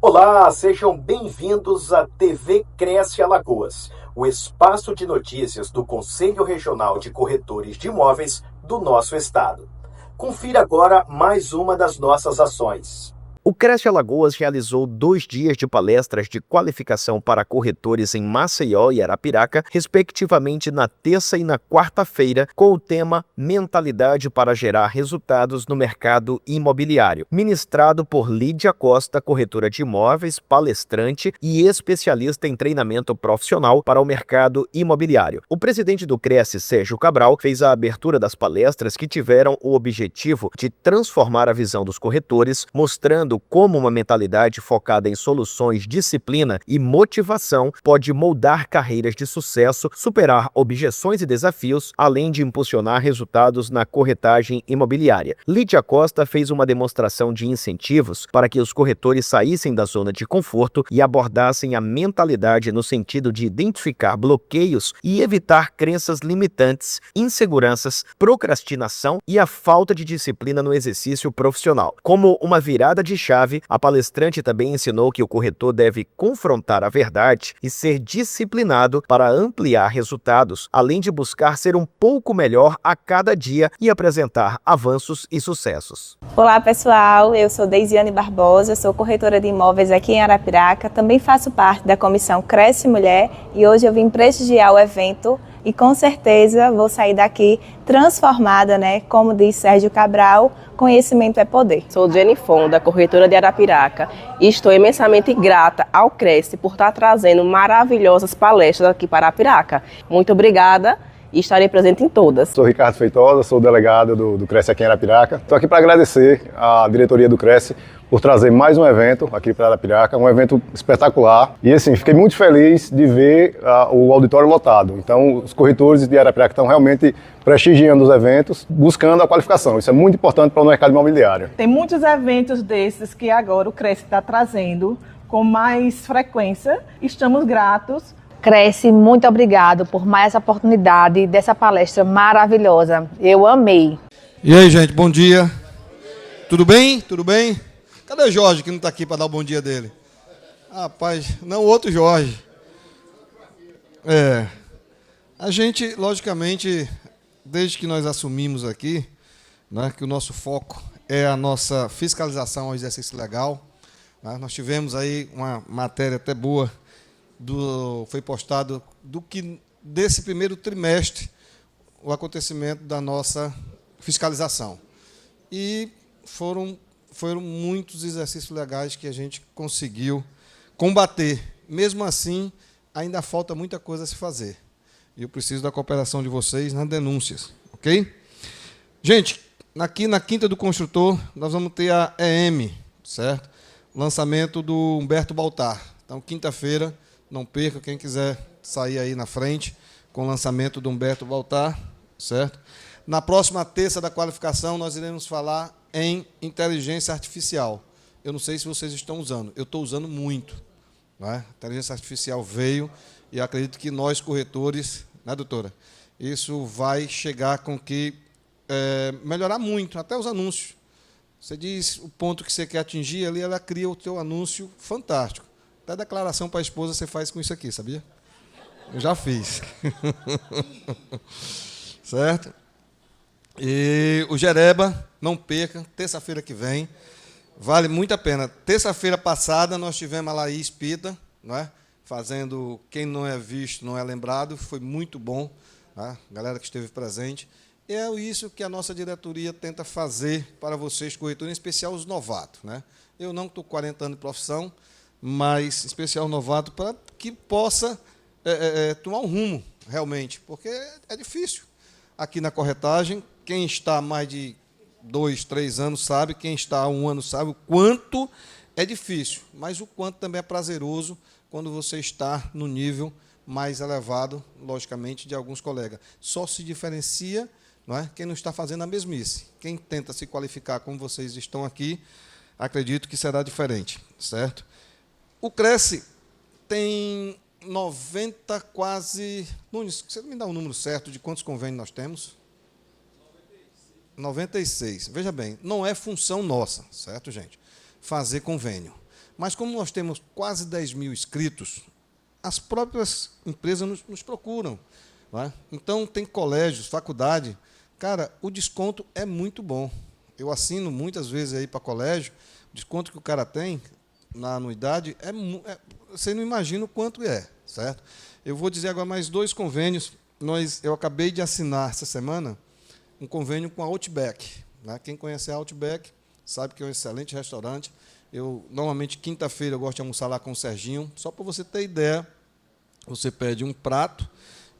Olá, sejam bem-vindos à TV Cresce Alagoas, o espaço de notícias do Conselho Regional de Corretores de Imóveis do nosso estado. Confira agora mais uma das nossas ações. O Cresce Alagoas realizou 2 dias de palestras de qualificação para corretores em Maceió e Arapiraca, respectivamente na terça e na quarta-feira, com o tema Mentalidade para gerar resultados no mercado imobiliário, ministrado por Lídia Costa, corretora de imóveis, palestrante e especialista em treinamento profissional para o mercado imobiliário. O presidente do Cresce, Sérgio Cabral, fez a abertura das palestras que tiveram o objetivo de transformar a visão dos corretores, mostrando como uma mentalidade focada em soluções, disciplina e motivação pode moldar carreiras de sucesso, superar objeções e desafios, além de impulsionar resultados na corretagem imobiliária. Lídia Costa fez uma demonstração de incentivos para que os corretores saíssem da zona de conforto e abordassem a mentalidade no sentido de identificar bloqueios e evitar crenças limitantes, inseguranças, procrastinação e a falta de disciplina no exercício profissional. Como uma virada de chave, a palestrante também ensinou que o corretor deve confrontar a verdade e ser disciplinado para ampliar resultados, além de buscar ser um pouco melhor a cada dia e apresentar avanços e sucessos. Olá pessoal, eu sou Deisiane Barbosa, sou corretora de imóveis aqui em Arapiraca, também faço parte da comissão Cresce Mulher e hoje eu vim prestigiar o evento e com certeza vou sair daqui transformada, como diz Sérgio Cabral, conhecimento é poder. Sou Jenny Fonda, corretora de Arapiraca e estou imensamente grata ao Cresce por estar trazendo maravilhosas palestras aqui para Arapiraca. Muito obrigada e estarei presente em todas. Sou Ricardo Feitosa, sou delegado do Cresce aqui em Arapiraca. Estou aqui para agradecer à diretoria do Cresce por trazer mais um evento aqui para Arapiraca, um evento espetacular. E assim, fiquei muito feliz de ver o auditório lotado. Então, os corretores de Arapiraca estão realmente prestigiando os eventos, buscando a qualificação. Isso é muito importante para o mercado imobiliário. Tem muitos eventos desses que agora o Cresce está trazendo com mais frequência. Estamos gratos. Cresce, muito obrigado por mais essa oportunidade dessa palestra maravilhosa. Eu amei. E aí, gente, bom dia. Tudo bem? Tudo bem? Cadê o Jorge que não está aqui para dar o bom dia dele? Rapaz, não, o outro Jorge. A gente, logicamente, desde que nós assumimos aqui, que o nosso foco é a nossa fiscalização ao exercício legal, nós tivemos aí uma matéria até boa, foi postado desse primeiro trimestre o acontecimento da nossa fiscalização. E foram muitos exercícios legais que a gente conseguiu combater. Mesmo assim, ainda falta muita coisa a se fazer. E eu preciso da cooperação de vocês nas denúncias, ok? Gente, aqui na Quinta do Construtor, nós vamos ter a EM, certo? Lançamento do Humberto Baltar. Então, quinta-feira, não perca, quem quiser sair aí na frente com o lançamento do Humberto Baltar, certo? Na próxima terça da qualificação, nós iremos falar em inteligência artificial. Eu não sei se vocês estão usando, eu estou usando muito. A inteligência artificial veio e acredito que nós, corretores, doutora? Isso vai chegar com que melhorar muito, até os anúncios. Você diz o ponto que você quer atingir, ali ela cria o teu anúncio fantástico. Até declaração para a esposa você faz com isso aqui, sabia? Eu já fiz. Certo? E o Jereba, não perca, terça-feira que vem, vale muito a pena. Terça-feira passada nós tivemos a Laís Pita, fazendo Quem Não É Visto Não É Lembrado, foi muito bom, galera que esteve presente. E é isso que a nossa diretoria tenta fazer para vocês, corretores, em especial os novatos. Eu não estou com 40 anos de profissão, mas em especial novato, para que possa tomar um rumo, realmente, porque é difícil. Aqui na corretagem, quem está há mais de 2, 3 anos sabe, quem está há 1 ano sabe o quanto é difícil, mas o quanto também é prazeroso quando você está no nível mais elevado, logicamente, de alguns colegas. Só se diferencia quem não está fazendo a mesmice. Quem tenta se qualificar como vocês estão aqui, acredito que será diferente, certo? O Cresce tem 90 quase... Nunes, você me dá o número certo de quantos convênios nós temos? 96. Veja bem, não é função nossa, certo, gente? Fazer convênio. Mas como nós temos quase 10 mil inscritos, as próprias empresas nos procuram. Não é? Então, tem colégios, faculdade. Cara, o desconto é muito bom. Eu assino muitas vezes aí para colégio, o desconto que o cara tem na anuidade, você não imagina o quanto é, certo? Eu vou dizer agora mais 2 convênios. Eu acabei de assinar essa semana um convênio com a Outback. Né? Quem conhece a Outback sabe que é um excelente restaurante. Normalmente, quinta-feira, eu gosto de almoçar lá com o Serginho. Só para você ter ideia, você pede um prato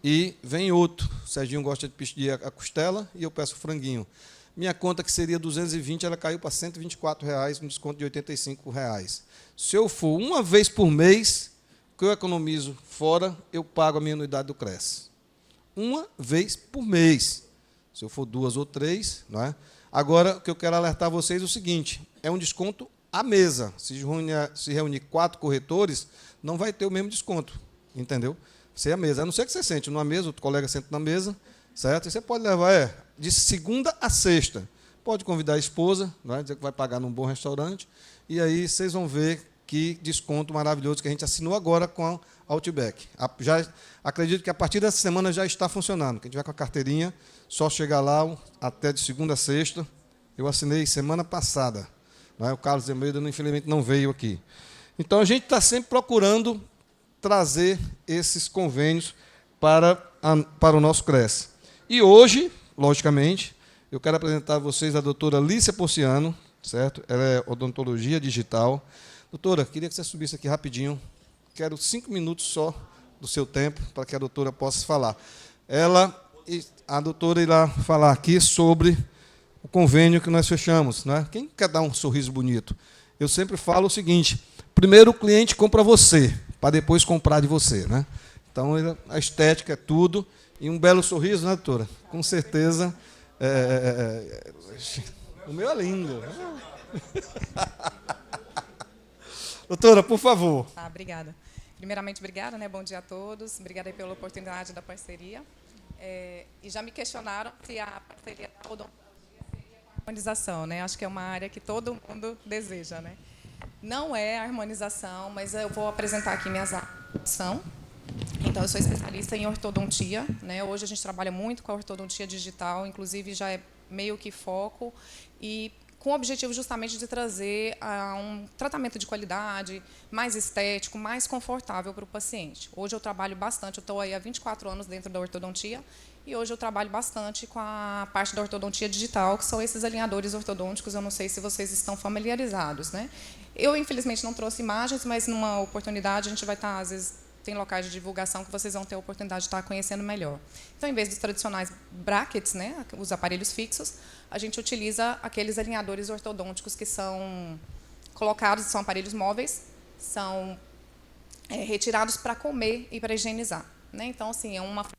e vem outro. O Serginho gosta de pedir a costela e eu peço o franguinho. Minha conta, que seria 220, ela caiu para R$ 124, um desconto de R$ 85. Se eu for uma vez por mês, que eu economizo fora, eu pago a minha anuidade do Cresce. Uma vez por mês. Se eu for 2 ou 3, não é? Agora, o que eu quero alertar vocês é o seguinte, é um desconto à mesa. Se reunir 4 corretores, não vai ter o mesmo desconto, entendeu? Você é a mesa. A não ser que você sente numa mesa, outro colega senta na mesa, certo? E você pode levar de segunda a sexta. Pode convidar a esposa, não é? Dizer que vai pagar num bom restaurante, e aí vocês vão ver que desconto maravilhoso que a gente assinou agora com a Outback. Acredito que a partir dessa semana já está funcionando. Quem tiver com a carteirinha, só chegar lá até de segunda a sexta. Eu assinei semana passada. Não é? O Carlos Almeida, infelizmente, não veio aqui. Então, a gente está sempre procurando trazer esses convênios para o nosso Cresce. E hoje, logicamente, eu quero apresentar a vocês a doutora Lícia Porciano, certo? Ela é odontologia digital. Doutora, queria que você subisse aqui rapidinho. Quero 5 minutos só do seu tempo para que a doutora possa falar. A doutora irá falar aqui sobre o convênio que nós fechamos. Né? Quem quer dar um sorriso bonito? Eu sempre falo o seguinte, primeiro o cliente compra você, para depois comprar de você. Né? Então, a estética é tudo. E um belo sorriso, né, doutora? Com certeza. O meu é lindo. Doutora, por favor. Obrigada. Primeiramente, obrigada, né? Bom dia a todos. Obrigada aí pela oportunidade da parceria. E já me questionaram se a parceria da odontologia seria a harmonização, né? Acho que é uma área que todo mundo deseja, né? Não é a harmonização, mas eu vou apresentar aqui minhas áreas de atuação. Então, eu sou especialista em ortodontia, né? Hoje a gente trabalha muito com a ortodontia digital, inclusive já é meio que foco, e com o objetivo justamente de trazer um tratamento de qualidade, mais estético, mais confortável para o paciente. Hoje eu trabalho bastante, eu estou aí há 24 anos dentro da ortodontia, e hoje eu trabalho bastante com a parte da ortodontia digital, que são esses alinhadores ortodônticos, eu não sei se vocês estão familiarizados. Né? Eu, infelizmente, não trouxe imagens, mas numa oportunidade a gente vai estar, às vezes, tem locais de divulgação que vocês vão ter a oportunidade de estar conhecendo melhor. Então, em vez dos tradicionais brackets, né, os aparelhos fixos, a gente utiliza aqueles alinhadores ortodônticos que são colocados, são aparelhos móveis, são retirados para comer e para higienizar. Né? Então, assim, é uma forma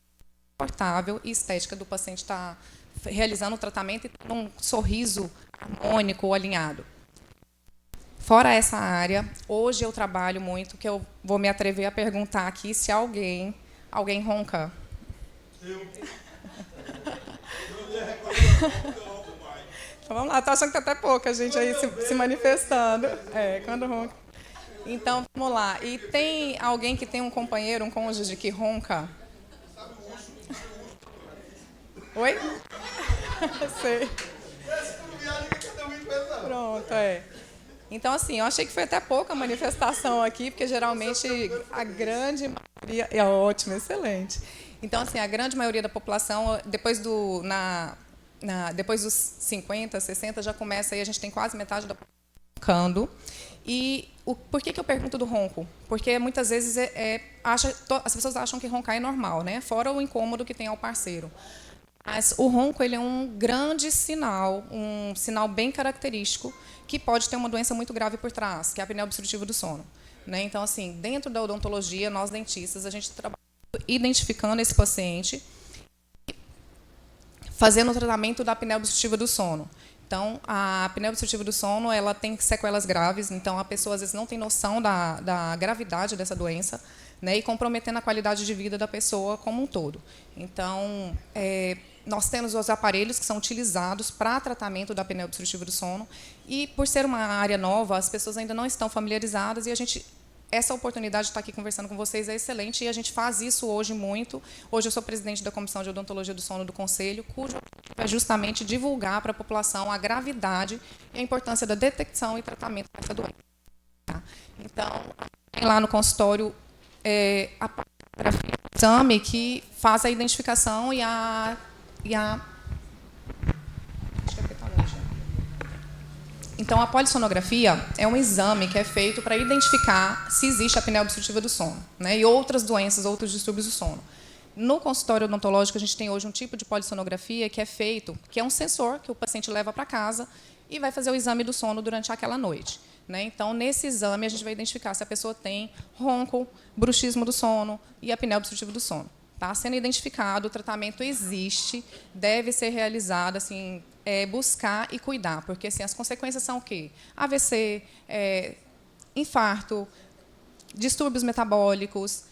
confortável e estética do paciente estar realizando o tratamento e tendo um sorriso harmônico ou alinhado. Fora essa área, hoje eu trabalho muito, que eu vou me atrever a perguntar aqui se alguém ronca. Eu. Então, vamos lá, estou achando que até pouca gente aí se manifestando. Quando ronca. Então, vamos lá. E tem alguém que tem um companheiro, um cônjuge que ronca? Oi? Sei. Pronto, Então, assim, eu achei que foi até pouca manifestação aqui, porque geralmente a grande maioria... É ótimo, excelente. Então, assim, a grande maioria da população, depois dos 50, 60, já começa aí, a gente tem quase metade da população roncando. E por que eu pergunto do ronco? Porque muitas vezes as pessoas acham que roncar é normal, né? Fora o incômodo que tem ao parceiro. Mas o ronco ele é um grande sinal, um sinal bem característico, que pode ter uma doença muito grave por trás, que é a apneia obstrutiva do sono. Né? Então, assim, dentro da odontologia, nós dentistas, a gente trabalha identificando esse paciente, fazendo o tratamento da apneia obstrutiva do sono. Então, a apneia obstrutiva do sono, ela tem sequelas graves, então a pessoa às vezes não tem noção da gravidade dessa doença, né, e comprometendo a qualidade de vida da pessoa como um todo. Então, nós temos os aparelhos que são utilizados para tratamento da apneia obstrutiva do sono, e, por ser uma área nova, as pessoas ainda não estão familiarizadas, e essa oportunidade de estar aqui conversando com vocês é excelente, e a gente faz isso hoje muito. Hoje eu sou presidente da Comissão de Odontologia do Sono do Conselho, cujo objetivo é justamente divulgar para a população a gravidade e a importância da detecção e tratamento dessa doença. Tá? Então, tem lá no consultório a polissonografia, exame que faz a identificação e a Então, a polissonografia é um exame que é feito para identificar se existe apneia obstrutiva do sono, né, e outras doenças, outros distúrbios do sono. No consultório odontológico, a gente tem hoje um tipo de polissonografia que é feito, que é um sensor que o paciente leva para casa e vai fazer o exame do sono durante aquela noite. Né? Então, nesse exame, a gente vai identificar se a pessoa tem ronco, bruxismo do sono e apneia obstrutiva do sono. Está sendo identificado, o tratamento existe, deve ser realizado, assim, buscar e cuidar, porque assim, as consequências são o quê? AVC, infarto, distúrbios metabólicos,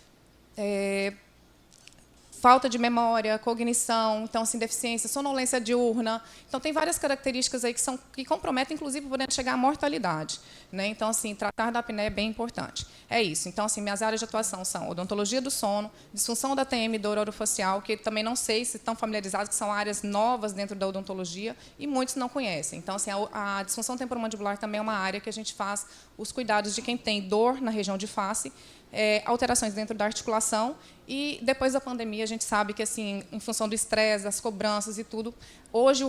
falta de memória, cognição, então, assim, deficiência, sonolência diurna. Então, tem várias características aí que comprometem, inclusive, podendo chegar à mortalidade. Né? Então, assim, tratar da apneia é bem importante. É isso. Então, assim, minhas áreas de atuação são odontologia do sono, disfunção da TM, dor orofacial, que também não sei se estão familiarizados, que são áreas novas dentro da odontologia e muitos não conhecem. Então, assim, a disfunção temporomandibular também é uma área que a gente faz os cuidados de quem tem dor na região de face, alterações dentro da articulação, e depois da pandemia a gente sabe que, assim, em função do estresse, das cobranças e tudo, hoje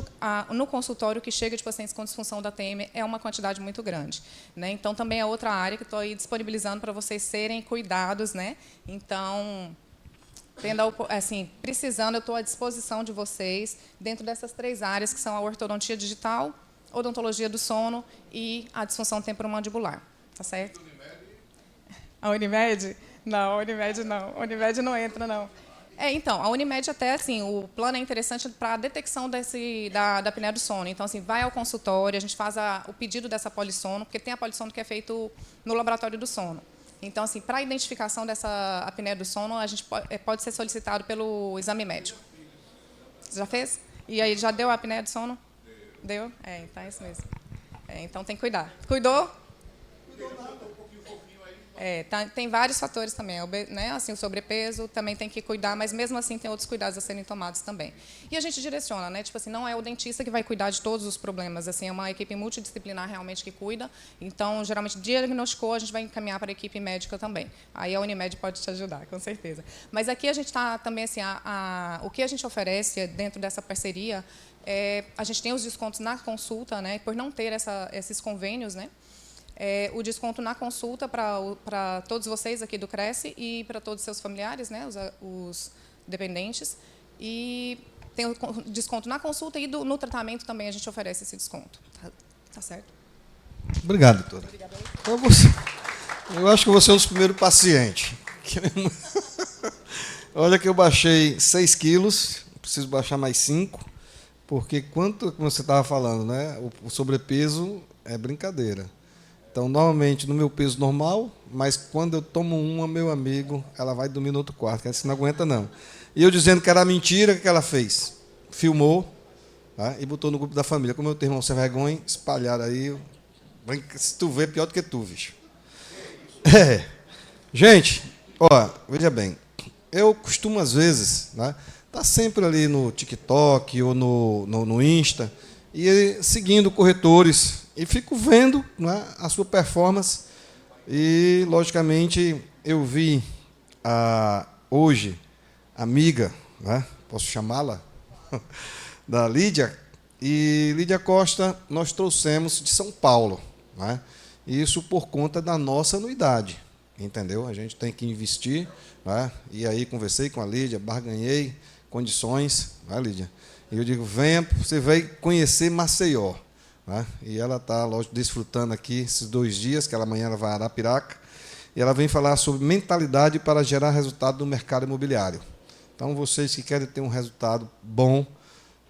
no consultório o que chega de pacientes com disfunção da TM é uma quantidade muito grande. Né? Então, também é outra área que estou aí disponibilizando para vocês serem cuidados. Né? Então, precisando, eu estou à disposição de vocês dentro dessas 3 áreas, que são a ortodontia digital, odontologia do sono e a disfunção temporomandibular. Tá certo? A Unimed? Não, a Unimed não. A Unimed não entra, não. Então, a Unimed até, assim, o plano é interessante para a detecção da apneia do sono. Então, assim, vai ao consultório, a gente faz o pedido dessa polissono, porque tem a polissono que é feito no laboratório do sono. Então, assim, para a identificação dessa apneia do sono, a gente pode ser solicitado pelo exame médico. Você já fez? E aí, já deu a apneia do sono? Deu? Então é isso mesmo. Então, tem que cuidar. Cuidou? Tem vários fatores também, né? Assim, o sobrepeso também tem que cuidar, mas mesmo assim tem outros cuidados a serem tomados também. E a gente direciona, né? Tipo assim, não é o dentista que vai cuidar de todos os problemas, assim, é uma equipe multidisciplinar realmente que cuida. Então, geralmente, diagnosticou, a gente vai encaminhar para a equipe médica também. Aí a Unimed pode te ajudar, com certeza. Mas aqui a gente está também, assim, o que a gente oferece dentro dessa parceria, a gente tem os descontos na consulta, né? Por não ter esses convênios, né? O desconto na consulta para todos vocês aqui do Cresce e para todos os seus familiares, né, os dependentes. E tem o desconto na consulta e no tratamento também a gente oferece esse desconto. Tá certo? Obrigado, doutora. Obrigada. Eu acho que você é um dos primeiros pacientes. Olha que eu baixei 6 quilos, preciso baixar mais 5, porque quanto você estava falando, né, o sobrepeso é brincadeira. Então, normalmente, no meu peso normal, mas quando eu tomo uma, meu amigo, ela vai dormir no outro quarto, que ela não aguenta, não. E eu dizendo que era mentira, o que ela fez? Filmou, tá? E botou no grupo da família. Como eu tenho irmão sem vergonha, espalharam aí. Se tu vê, pior do que tu, bicho. Gente, ó, veja bem, eu costumo, às vezes, né, tá sempre ali no TikTok ou no Insta, e seguindo corretores, e fico vendo, né, a sua performance. E, logicamente, eu vi hoje a amiga, né, posso chamá-la, da Lídia, e Lídia Costa nós trouxemos de São Paulo. Né, isso por conta da nossa anuidade, entendeu? A gente tem que investir. Né, e aí conversei com a Lídia, barganhei condições, né, Lídia? E eu digo, venha, você vai conhecer Maceió. Né? E ela está, lógico, desfrutando aqui esses 2 dias, que amanhã ela vai a Arapiraca, e ela vem falar sobre mentalidade para gerar resultado no mercado imobiliário. Então, vocês que querem ter um resultado bom,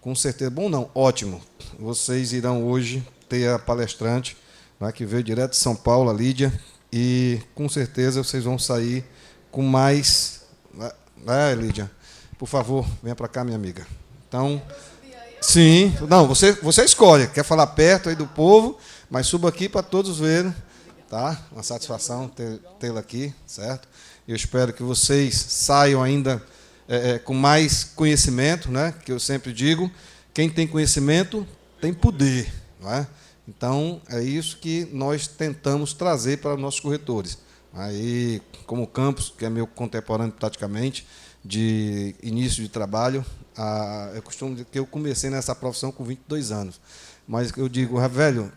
com certeza, bom não, ótimo, vocês irão hoje ter a palestrante, né, que veio direto de São Paulo, a Lídia, e com certeza vocês vão sair com mais... Lídia, por favor, venha para cá, minha amiga. Então, sim, não, você escolhe, quer falar perto aí do povo, mas suba aqui para todos verem, tá? Uma satisfação tê-la aqui, certo? Eu espero que vocês saiam ainda com mais conhecimento, né? Que eu sempre digo, quem tem conhecimento tem poder, não é? Então, é isso que nós tentamos trazer para os nossos corretores. Aí, como o Campos, que é meu contemporâneo praticamente, de início de trabalho, eu costumo dizer que eu comecei nessa profissão com 22 anos. Mas eu digo, velho,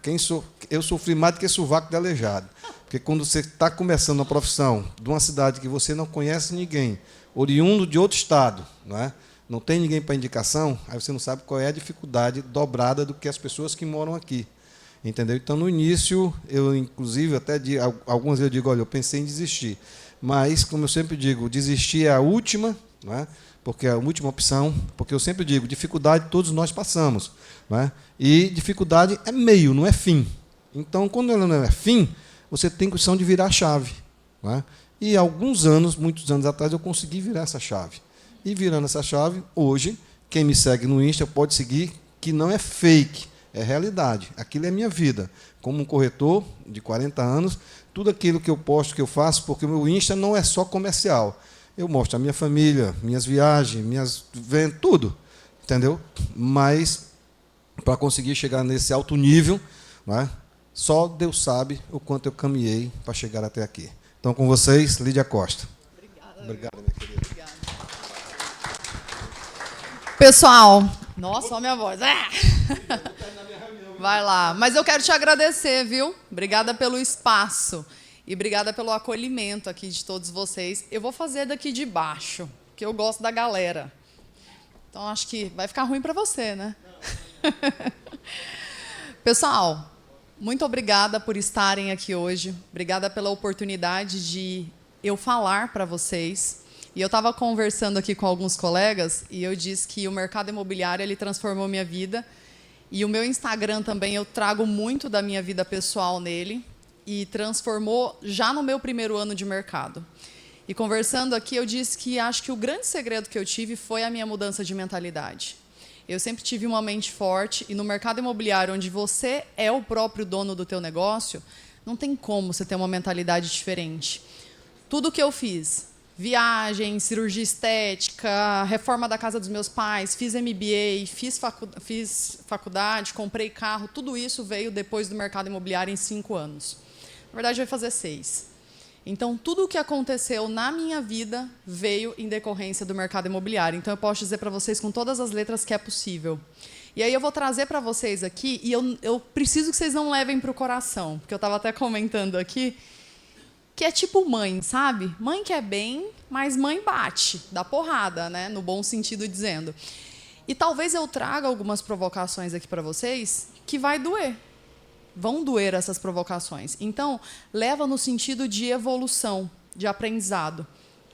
eu sofri mais do que sovaco de aleijado. Porque quando você está começando uma profissão de uma cidade que você não conhece ninguém, oriundo de outro estado, não tem ninguém para indicação, aí você não sabe qual é a dificuldade dobrada do que as pessoas que moram aqui. Entendeu? Então, no início, eu, inclusive, algumas vezes eu digo, olha, eu pensei em desistir. Mas, como eu sempre digo, desistir é a última, porque é a última opção, porque eu sempre digo, dificuldade todos nós passamos. E dificuldade é meio, não é fim. Então, quando ela não é fim, você tem condição de virar a chave. E alguns anos, muitos anos atrás, eu consegui virar essa chave. E virando essa chave, hoje, quem me segue no Insta pode seguir, que não é fake, é realidade. Aquilo é minha vida. Como um corretor de 40 anos, tudo aquilo que eu posto, que eu faço, porque o meu Insta não é só comercial. Eu mostro a minha família, minhas viagens, minhas vendas, tudo. Entendeu? Mas, para conseguir chegar nesse alto nível, só Deus sabe o quanto eu caminhei para chegar até aqui. Então, com vocês, Lídia Costa. Obrigado, minha querida. Obrigada. Pessoal, nossa, olha a minha voz. Vai lá. Mas eu quero te agradecer, viu? Obrigada pelo espaço e obrigada pelo acolhimento aqui de todos vocês. Eu vou fazer daqui de baixo, porque eu gosto da galera. Então, acho que vai ficar ruim para você, né? Pessoal, muito obrigada por estarem aqui hoje. Obrigada pela oportunidade de eu falar para vocês. E eu estava conversando aqui com alguns colegas e eu disse que o mercado imobiliário ele transformou minha vida. E o meu Instagram também, eu trago muito da minha vida pessoal nele e transformou já no meu primeiro ano de mercado. E conversando aqui, eu disse que acho que o grande segredo que eu tive foi a minha mudança de mentalidade. Eu sempre tive uma mente forte e no mercado imobiliário, onde você é o próprio dono do teu negócio, não tem como você ter uma mentalidade diferente. Tudo que eu fiz, viagem, cirurgia estética, reforma da casa dos meus pais, fiz MBA, fiz faculdade, comprei carro, tudo isso veio depois do mercado imobiliário em 5 anos. Na verdade, vai fazer 6. Então, tudo o que aconteceu na minha vida veio em decorrência do mercado imobiliário. Então, eu posso dizer para vocês com todas as letras que é possível. E aí eu vou trazer para vocês aqui, e eu preciso que vocês não levem para o coração, porque eu estava até comentando aqui, que é tipo mãe, sabe? Mãe quer bem, mas mãe bate, dá porrada, né? No bom sentido dizendo. E talvez eu traga algumas provocações aqui para vocês que vai doer. Vão doer essas provocações. Então, leva no sentido de evolução, de aprendizado,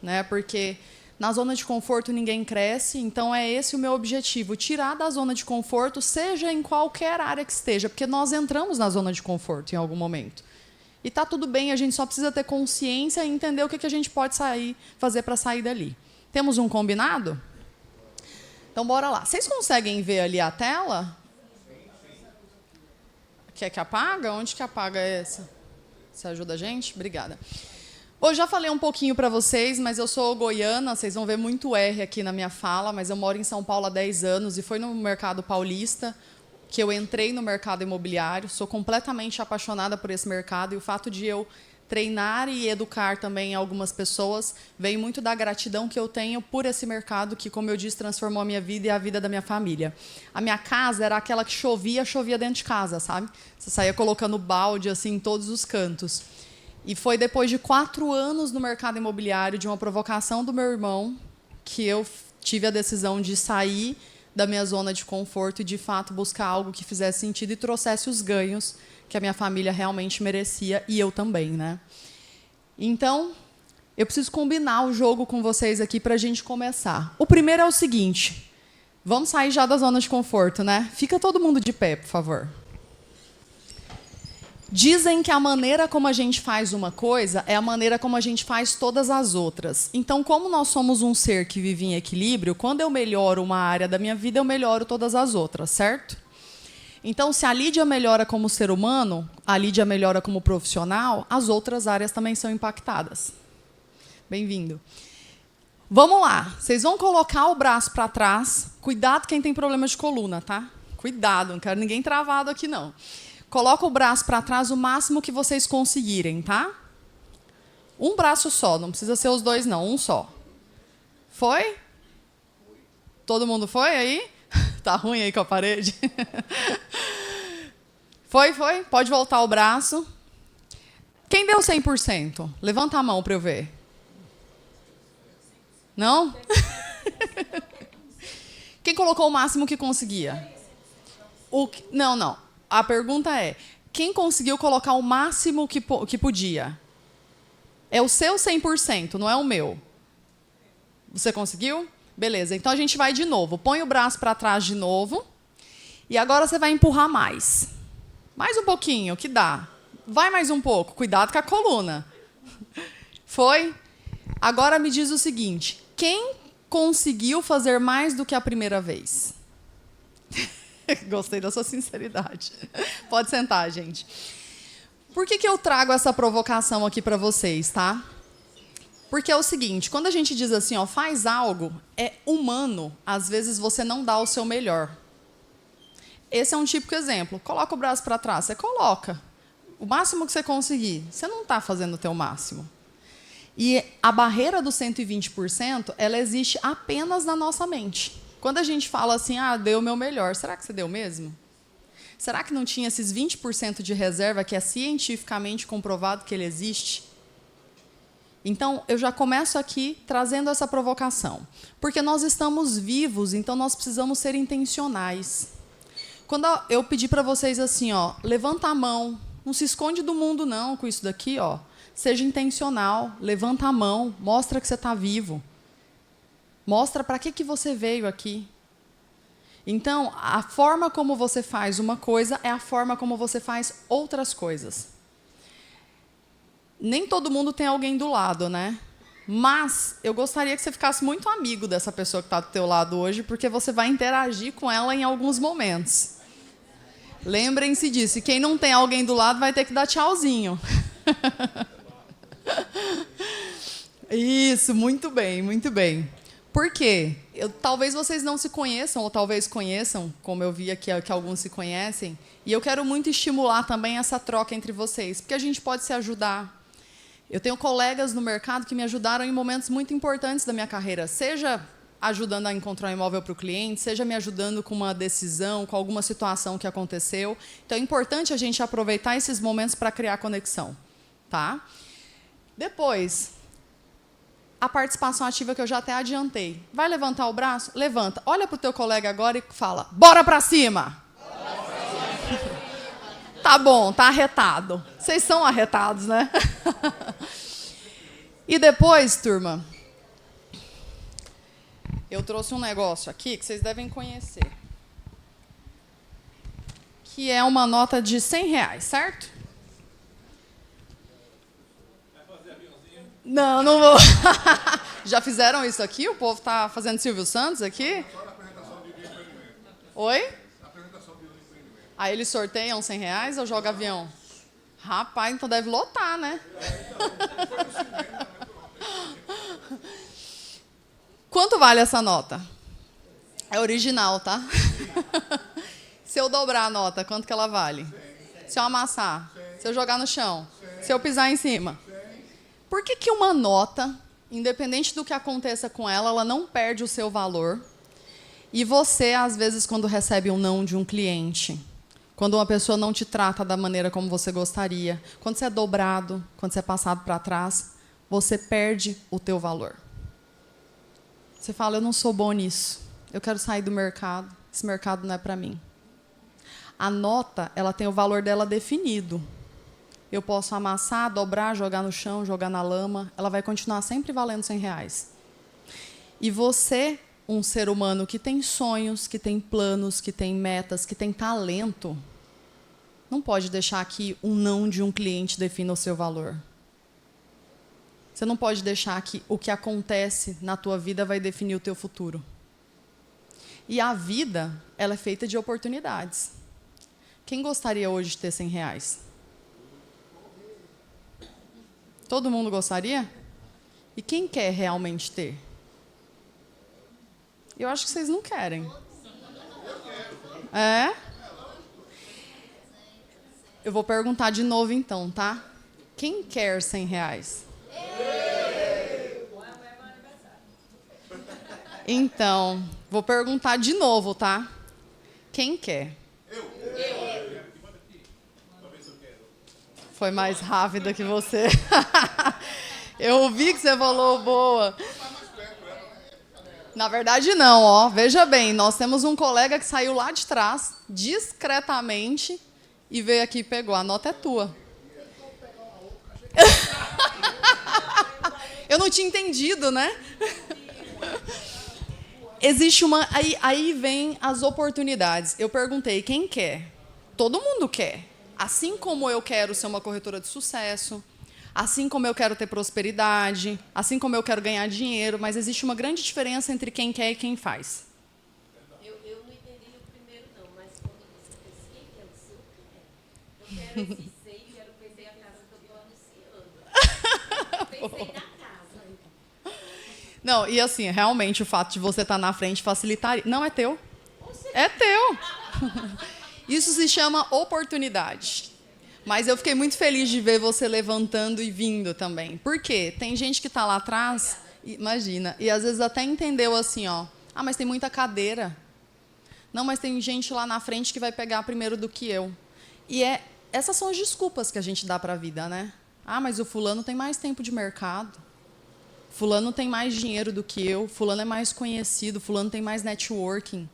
né? Porque na zona de conforto ninguém cresce, então é esse o meu objetivo, tirar da zona de conforto, seja em qualquer área que esteja, porque nós entramos na zona de conforto em algum momento. E está tudo bem, a gente só precisa ter consciência e entender o que a gente pode fazer para sair dali. Temos um combinado? Então, bora lá. Vocês conseguem ver ali a tela? Quer que apaga? Onde que apaga essa? Você ajuda a gente? Obrigada. Hoje já falei um pouquinho para vocês, mas eu sou goiana, vocês vão ver muito R aqui na minha fala, mas eu moro em São Paulo há 10 anos e foi no mercado paulista que eu entrei no mercado imobiliário, sou completamente apaixonada por esse mercado e o fato de eu treinar e educar também algumas pessoas veio muito da gratidão que eu tenho por esse mercado que, como eu disse, transformou a minha vida e a vida da minha família. A minha casa era aquela que chovia dentro de casa, sabe? Você saía colocando balde assim em todos os cantos. E foi depois de 4 anos no mercado imobiliário, de uma provocação do meu irmão, que eu tive a decisão de sair da minha zona de conforto e, de fato, buscar algo que fizesse sentido e trouxesse os ganhos que a minha família realmente merecia, e eu também, né? Então, eu preciso combinar o jogo com vocês aqui para a gente começar. O primeiro é o seguinte, vamos sair já da zona de conforto, né? Fica todo mundo de pé, por favor. Dizem que a maneira como a gente faz uma coisa é a maneira como a gente faz todas as outras. Então, como nós somos um ser que vive em equilíbrio, quando eu melhoro uma área da minha vida, eu melhoro todas as outras, certo? Então, se a Lídia melhora como ser humano, a Lídia melhora como profissional, as outras áreas também são impactadas. Bem-vindo. Vamos lá. Vocês vão colocar o braço para trás. Cuidado quem tem problema de coluna, tá? Cuidado, não quero ninguém travado aqui, não. Coloca o braço para trás o máximo que vocês conseguirem, tá? Um braço só, não precisa ser os dois, não. Um só. Foi? Todo mundo foi aí? Tá ruim aí com a parede? Foi? Pode voltar o braço. Quem deu 100%? Levanta a mão para eu ver. Não? Quem colocou o máximo que conseguia? Não. A pergunta é, quem conseguiu colocar o máximo que podia? É o seu 100%, não é o meu. Você conseguiu? Beleza, então a gente vai de novo. Põe o braço para trás de novo. E agora você vai empurrar mais. Mais um pouquinho, que dá. Vai mais um pouco, cuidado com a coluna. Foi? Agora me diz o seguinte, quem conseguiu fazer mais do que a primeira vez? Gostei da sua sinceridade. Pode sentar, gente. Por que eu trago essa provocação aqui para vocês, tá? Porque é o seguinte, quando a gente diz assim, ó, faz algo, é humano, às vezes você não dá o seu melhor. Esse é um típico exemplo. Coloca o braço para trás, você coloca. O máximo que você conseguir, você não está fazendo o teu máximo. E a barreira do 120%, ela existe apenas na nossa mente. Quando a gente fala assim, deu o meu melhor, será que você deu mesmo? Será que não tinha esses 20% de reserva que é cientificamente comprovado que ele existe? Então, eu já começo aqui trazendo essa provocação. Porque nós estamos vivos, então nós precisamos ser intencionais. Quando eu pedi para vocês assim, ó, levanta a mão, não se esconde do mundo não com isso daqui, ó. Seja intencional, levanta a mão, mostra que você está vivo. Mostra para que você veio aqui. Então, a forma como você faz uma coisa é a forma como você faz outras coisas. Nem todo mundo tem alguém do lado, né? Mas eu gostaria que você ficasse muito amigo dessa pessoa que está do teu lado hoje, porque você vai interagir com ela em alguns momentos. Lembrem-se disso. E quem não tem alguém do lado vai ter que dar tchauzinho. Isso, muito bem, muito bem. Por quê? Talvez vocês não se conheçam, ou talvez conheçam, como eu vi aqui que alguns se conhecem, e eu quero muito estimular também essa troca entre vocês, porque a gente pode se ajudar. Eu tenho colegas no mercado que me ajudaram em momentos muito importantes da minha carreira, seja ajudando a encontrar um imóvel para o cliente, seja me ajudando com uma decisão, com alguma situação que aconteceu. Então, é importante a gente aproveitar esses momentos para criar conexão. Tá? Depois, a participação ativa que eu já até adiantei. Vai levantar o braço? Levanta. Olha para o teu colega agora e fala, bora para cima! Tá bom, tá arretado. Vocês são arretados, né? E depois, turma, eu trouxe um negócio aqui que vocês devem conhecer. Que é uma nota de R$100, certo? Não, não vou. Já fizeram isso aqui? O povo está fazendo Silvio Santos aqui? Oi? Aí eles sorteiam R$100 ou joga avião? Rapaz, então deve lotar, né? Quanto vale essa nota? É original, tá? Se eu dobrar a nota, quanto que ela vale? Se eu amassar? Se eu jogar no chão? Se eu pisar em cima? Por que uma nota, independente do que aconteça com ela, ela não perde o seu valor? E você, às vezes, quando recebe um não de um cliente, quando uma pessoa não te trata da maneira como você gostaria, quando você é dobrado, quando você é passado para trás, você perde o teu valor. Você fala, eu não sou bom nisso, eu quero sair do mercado, esse mercado não é para mim. A nota, ela tem o valor dela definido. Eu posso amassar, dobrar, jogar no chão, jogar na lama, ela vai continuar sempre valendo R$100. E você, um ser humano que tem sonhos, que tem planos, que tem metas, que tem talento, não pode deixar que o não de um cliente defina o seu valor. Você não pode deixar que o que acontece na tua vida vai definir o teu futuro. E a vida, ela é feita de oportunidades. Quem gostaria hoje de ter R$100? Todo mundo gostaria? E quem quer realmente ter? Eu acho que vocês não querem. É? Eu vou perguntar de novo então, tá? Quem quer R$100? Então, vou perguntar de novo, tá? Quem quer? Foi mais rápida que você. Eu ouvi que você falou boa. Na verdade, não, ó. Veja bem, nós temos um colega que saiu lá de trás, discretamente, e veio aqui e pegou. A nota é tua. Eu não tinha entendido, né? Existe uma... Aí vem as oportunidades. Eu perguntei, quem quer? Todo mundo quer. Assim como eu quero ser uma corretora de sucesso, assim como eu quero ter prosperidade, assim como eu quero ganhar dinheiro, mas existe uma grande diferença entre quem quer e quem faz. Eu não entendi o primeiro, não, mas quando você fez quem quer o seu quer. Eu quero esse seio, quero vender a casa que eu estou anunciando. Pensei na casa. Não, e assim, realmente o fato de você estar na frente facilitaria. Não é teu. É teu. Isso se chama oportunidade. Mas eu fiquei muito feliz de ver você levantando e vindo também. Por quê? Tem gente que está lá atrás, imagina, e às vezes até entendeu assim, ó. Ah, mas tem muita cadeira. Não, mas tem gente lá na frente que vai pegar primeiro do que eu. E essas são as desculpas que a gente dá para a vida, né? Ah, mas o fulano tem mais tempo de mercado. Fulano tem mais dinheiro do que eu. Fulano é mais conhecido. Fulano tem mais networking.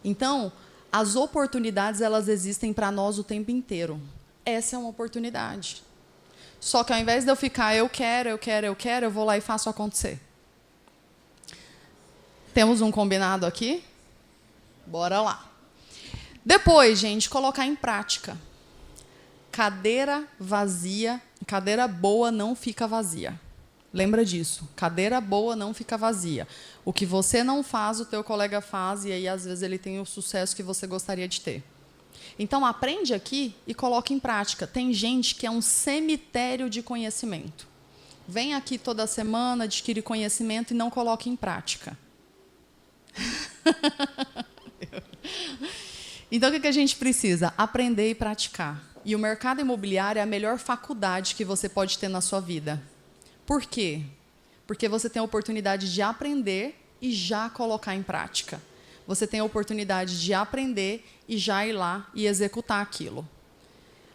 Então, as oportunidades, elas existem para nós o tempo inteiro. Essa é uma oportunidade. Só que ao invés de eu ficar, eu quero, eu vou lá e faço acontecer. Temos um combinado aqui? Bora lá. Depois, gente, colocar em prática. Cadeira vazia, cadeira boa não fica vazia. Lembra disso. Cadeira boa não fica vazia. O que você não faz, o teu colega faz, e aí, às vezes, ele tem o sucesso que você gostaria de ter. Então, aprende aqui e coloque em prática. Tem gente que é um cemitério de conhecimento. Vem aqui toda semana, adquire conhecimento e não coloca em prática. Então, o que a gente precisa? Aprender e praticar. E o mercado imobiliário é a melhor faculdade que você pode ter na sua vida. Por quê? Porque você tem a oportunidade de aprender e já colocar em prática. Você tem a oportunidade de aprender e já ir lá e executar aquilo.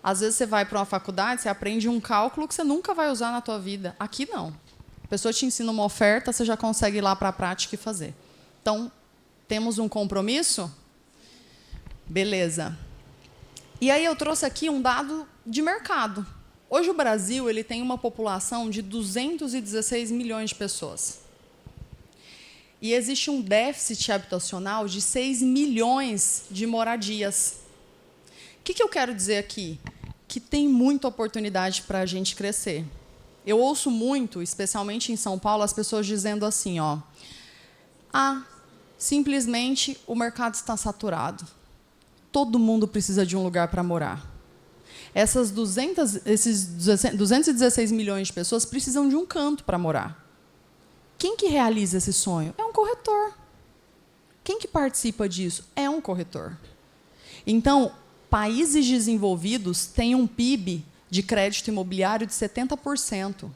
Às vezes você vai para uma faculdade, você aprende um cálculo que você nunca vai usar na tua vida. Aqui não. A pessoa te ensina uma oferta, você já consegue ir lá para a prática e fazer. Então, temos um compromisso? Beleza. E aí eu trouxe aqui um dado de mercado. Hoje o Brasil ele tem uma população de 216 milhões de pessoas. E existe um déficit habitacional de 6 milhões de moradias. O que eu quero dizer aqui? Que tem muita oportunidade para a gente crescer. Eu ouço muito, especialmente em São Paulo, as pessoas dizendo assim, ó, simplesmente o mercado está saturado. Todo mundo precisa de um lugar para morar. Esses 216 milhões de pessoas precisam de um canto para morar. Quem que realiza esse sonho? É um corretor. Quem que participa disso? É um corretor. Então, países desenvolvidos têm um PIB de crédito imobiliário de 70%.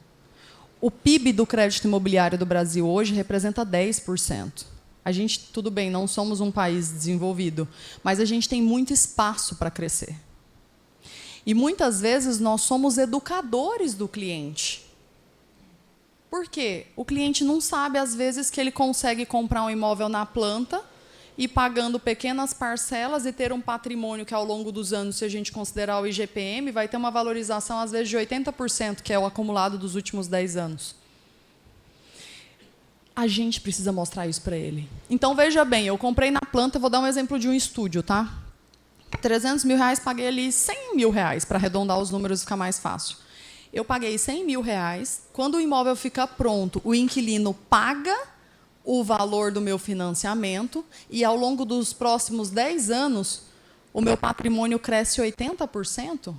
O PIB do crédito imobiliário do Brasil hoje representa 10%. A gente, tudo bem, não somos um país desenvolvido, mas a gente tem muito espaço para crescer. E muitas vezes nós somos educadores do cliente. Por quê? O cliente não sabe, às vezes, que ele consegue comprar um imóvel na planta e pagando pequenas parcelas e ter um patrimônio que, ao longo dos anos, se a gente considerar o IGPM, vai ter uma valorização, às vezes, de 80%, que é o acumulado dos últimos 10 anos. A gente precisa mostrar isso para ele. Então, veja bem, eu comprei na planta, vou dar um exemplo de um estúdio, tá? R$300 mil, paguei ali R$100 mil, para arredondar os números e ficar mais fácil. Eu paguei R$100 mil. Quando o imóvel fica pronto, o inquilino paga o valor do meu financiamento e, ao longo dos próximos 10 anos, o meu patrimônio cresce 80%?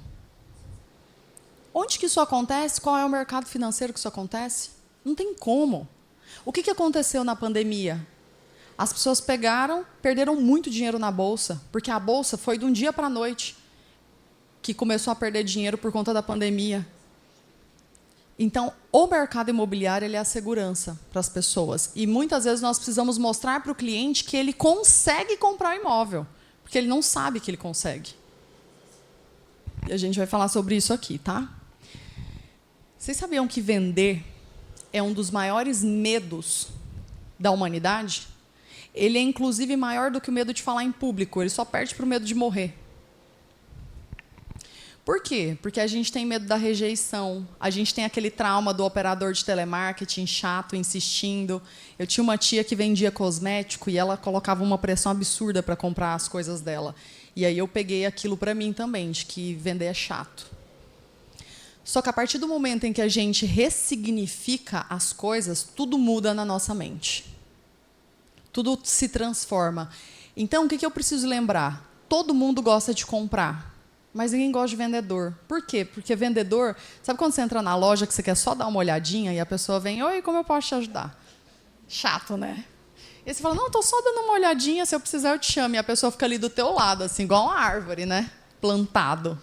Onde que isso acontece? Qual é o mercado financeiro que isso acontece? Não tem como. O que aconteceu na pandemia? As pessoas perderam muito dinheiro na Bolsa, porque a Bolsa foi de um dia para a noite que começou a perder dinheiro por conta da pandemia. Então, o mercado imobiliário ele é a segurança para as pessoas. E, muitas vezes, nós precisamos mostrar para o cliente que ele consegue comprar o imóvel, porque ele não sabe que ele consegue. E a gente vai falar sobre isso aqui, tá? Vocês sabiam que vender é um dos maiores medos da humanidade? Ele é, inclusive, maior do que o medo de falar em público. Ele só perde para o medo de morrer. Por quê? Porque a gente tem medo da rejeição, a gente tem aquele trauma do operador de telemarketing chato, insistindo. Eu tinha uma tia que vendia cosmético e ela colocava uma pressão absurda para comprar as coisas dela. E aí eu peguei aquilo para mim também, de que vender é chato. Só que a partir do momento em que a gente ressignifica as coisas, tudo muda na nossa mente. Tudo se transforma. Então, o que eu preciso lembrar? Todo mundo gosta de comprar. Mas ninguém gosta de vendedor. Por quê? Porque vendedor... Sabe quando você entra na loja que você quer só dar uma olhadinha e a pessoa vem, oi, como eu posso te ajudar? Chato, né? E você fala, não, estou só dando uma olhadinha, se eu precisar eu te chamo. E a pessoa fica ali do teu lado, assim, igual uma árvore, né? Plantado.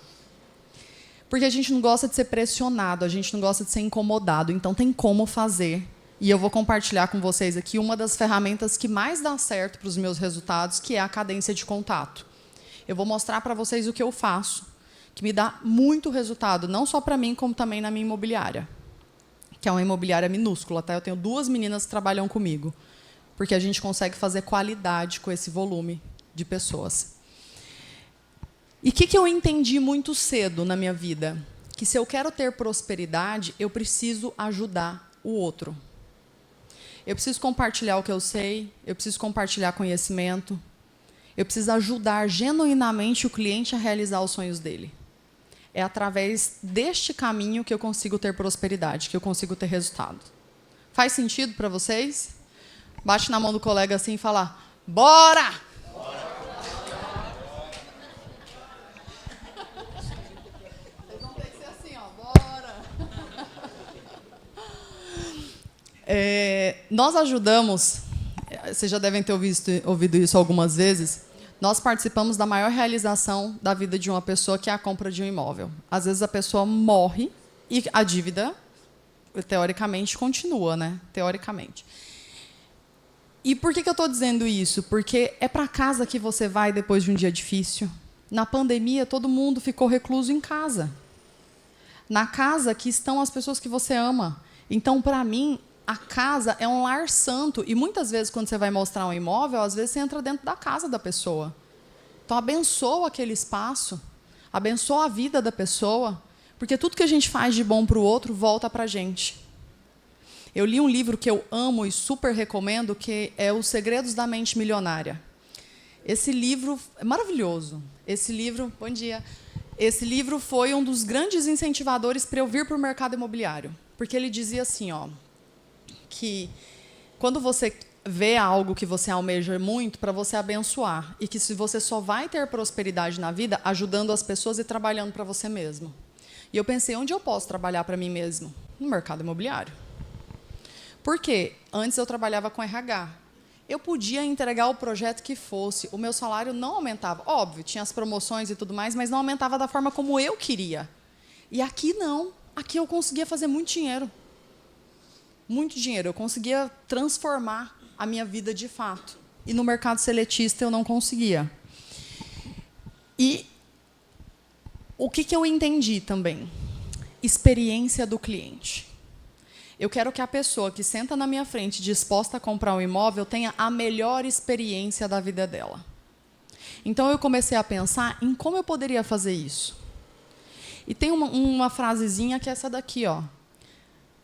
Porque a gente não gosta de ser pressionado, a gente não gosta de ser incomodado. Então, tem como fazer. E eu vou compartilhar com vocês aqui uma das ferramentas que mais dá certo para os meus resultados, que é a cadência de contato. Eu vou mostrar para vocês o que eu faço, que me dá muito resultado, não só para mim, como também na minha imobiliária, que é uma imobiliária minúscula. Tá? Eu tenho 2 meninas que trabalham comigo, porque a gente consegue fazer qualidade com esse volume de pessoas. E o que eu entendi muito cedo na minha vida? Que se eu quero ter prosperidade, eu preciso ajudar o outro. Eu preciso compartilhar o que eu sei, eu preciso compartilhar conhecimento, eu preciso ajudar genuinamente o cliente a realizar os sonhos dele. É através deste caminho que eu consigo ter prosperidade, que eu consigo ter resultado. Faz sentido para vocês? Bate na mão do colega assim e fala, bora! Vocês vão ter que ser assim, ó, bora! Nós ajudamos, vocês já devem ter ouvido isso algumas vezes, nós participamos da maior realização da vida de uma pessoa, que é a compra de um imóvel. Às vezes a pessoa morre e a dívida, teoricamente, continua, né? Teoricamente. E por que eu estou dizendo isso? Porque é para casa que você vai depois de um dia difícil. Na pandemia, todo mundo ficou recluso em casa. Na casa que estão as pessoas que você ama. Então, para mim, a casa é um lar santo. E muitas vezes, quando você vai mostrar um imóvel, às vezes você entra dentro da casa da pessoa. Então, abençoa aquele espaço, abençoa a vida da pessoa, porque tudo que a gente faz de bom para o outro volta para a gente. Eu li um livro que eu amo e super recomendo, que é Os Segredos da Mente Milionária. Esse livro é maravilhoso. Esse livro, bom dia. Esse livro foi um dos grandes incentivadores para eu vir para o mercado imobiliário, porque ele dizia assim, ó, que quando você vê algo que você almeja muito, para você abençoar, e que se você só vai ter prosperidade na vida ajudando as pessoas e trabalhando para você mesmo. E eu pensei, onde eu posso trabalhar para mim mesmo? No mercado imobiliário. Por quê? Antes eu trabalhava com RH. Eu podia entregar o projeto que fosse, o meu salário não aumentava. Óbvio, tinha as promoções e tudo mais, mas não aumentava da forma como eu queria. E aqui não. Aqui eu conseguia fazer muito dinheiro. Muito dinheiro. Eu conseguia transformar a minha vida de fato. E no mercado seletista eu não conseguia. E o que eu entendi também? Experiência do cliente. Eu quero que a pessoa que senta na minha frente disposta a comprar um imóvel tenha a melhor experiência da vida dela. Então eu comecei a pensar em como eu poderia fazer isso. E tem uma frasezinha que é essa daqui, ó.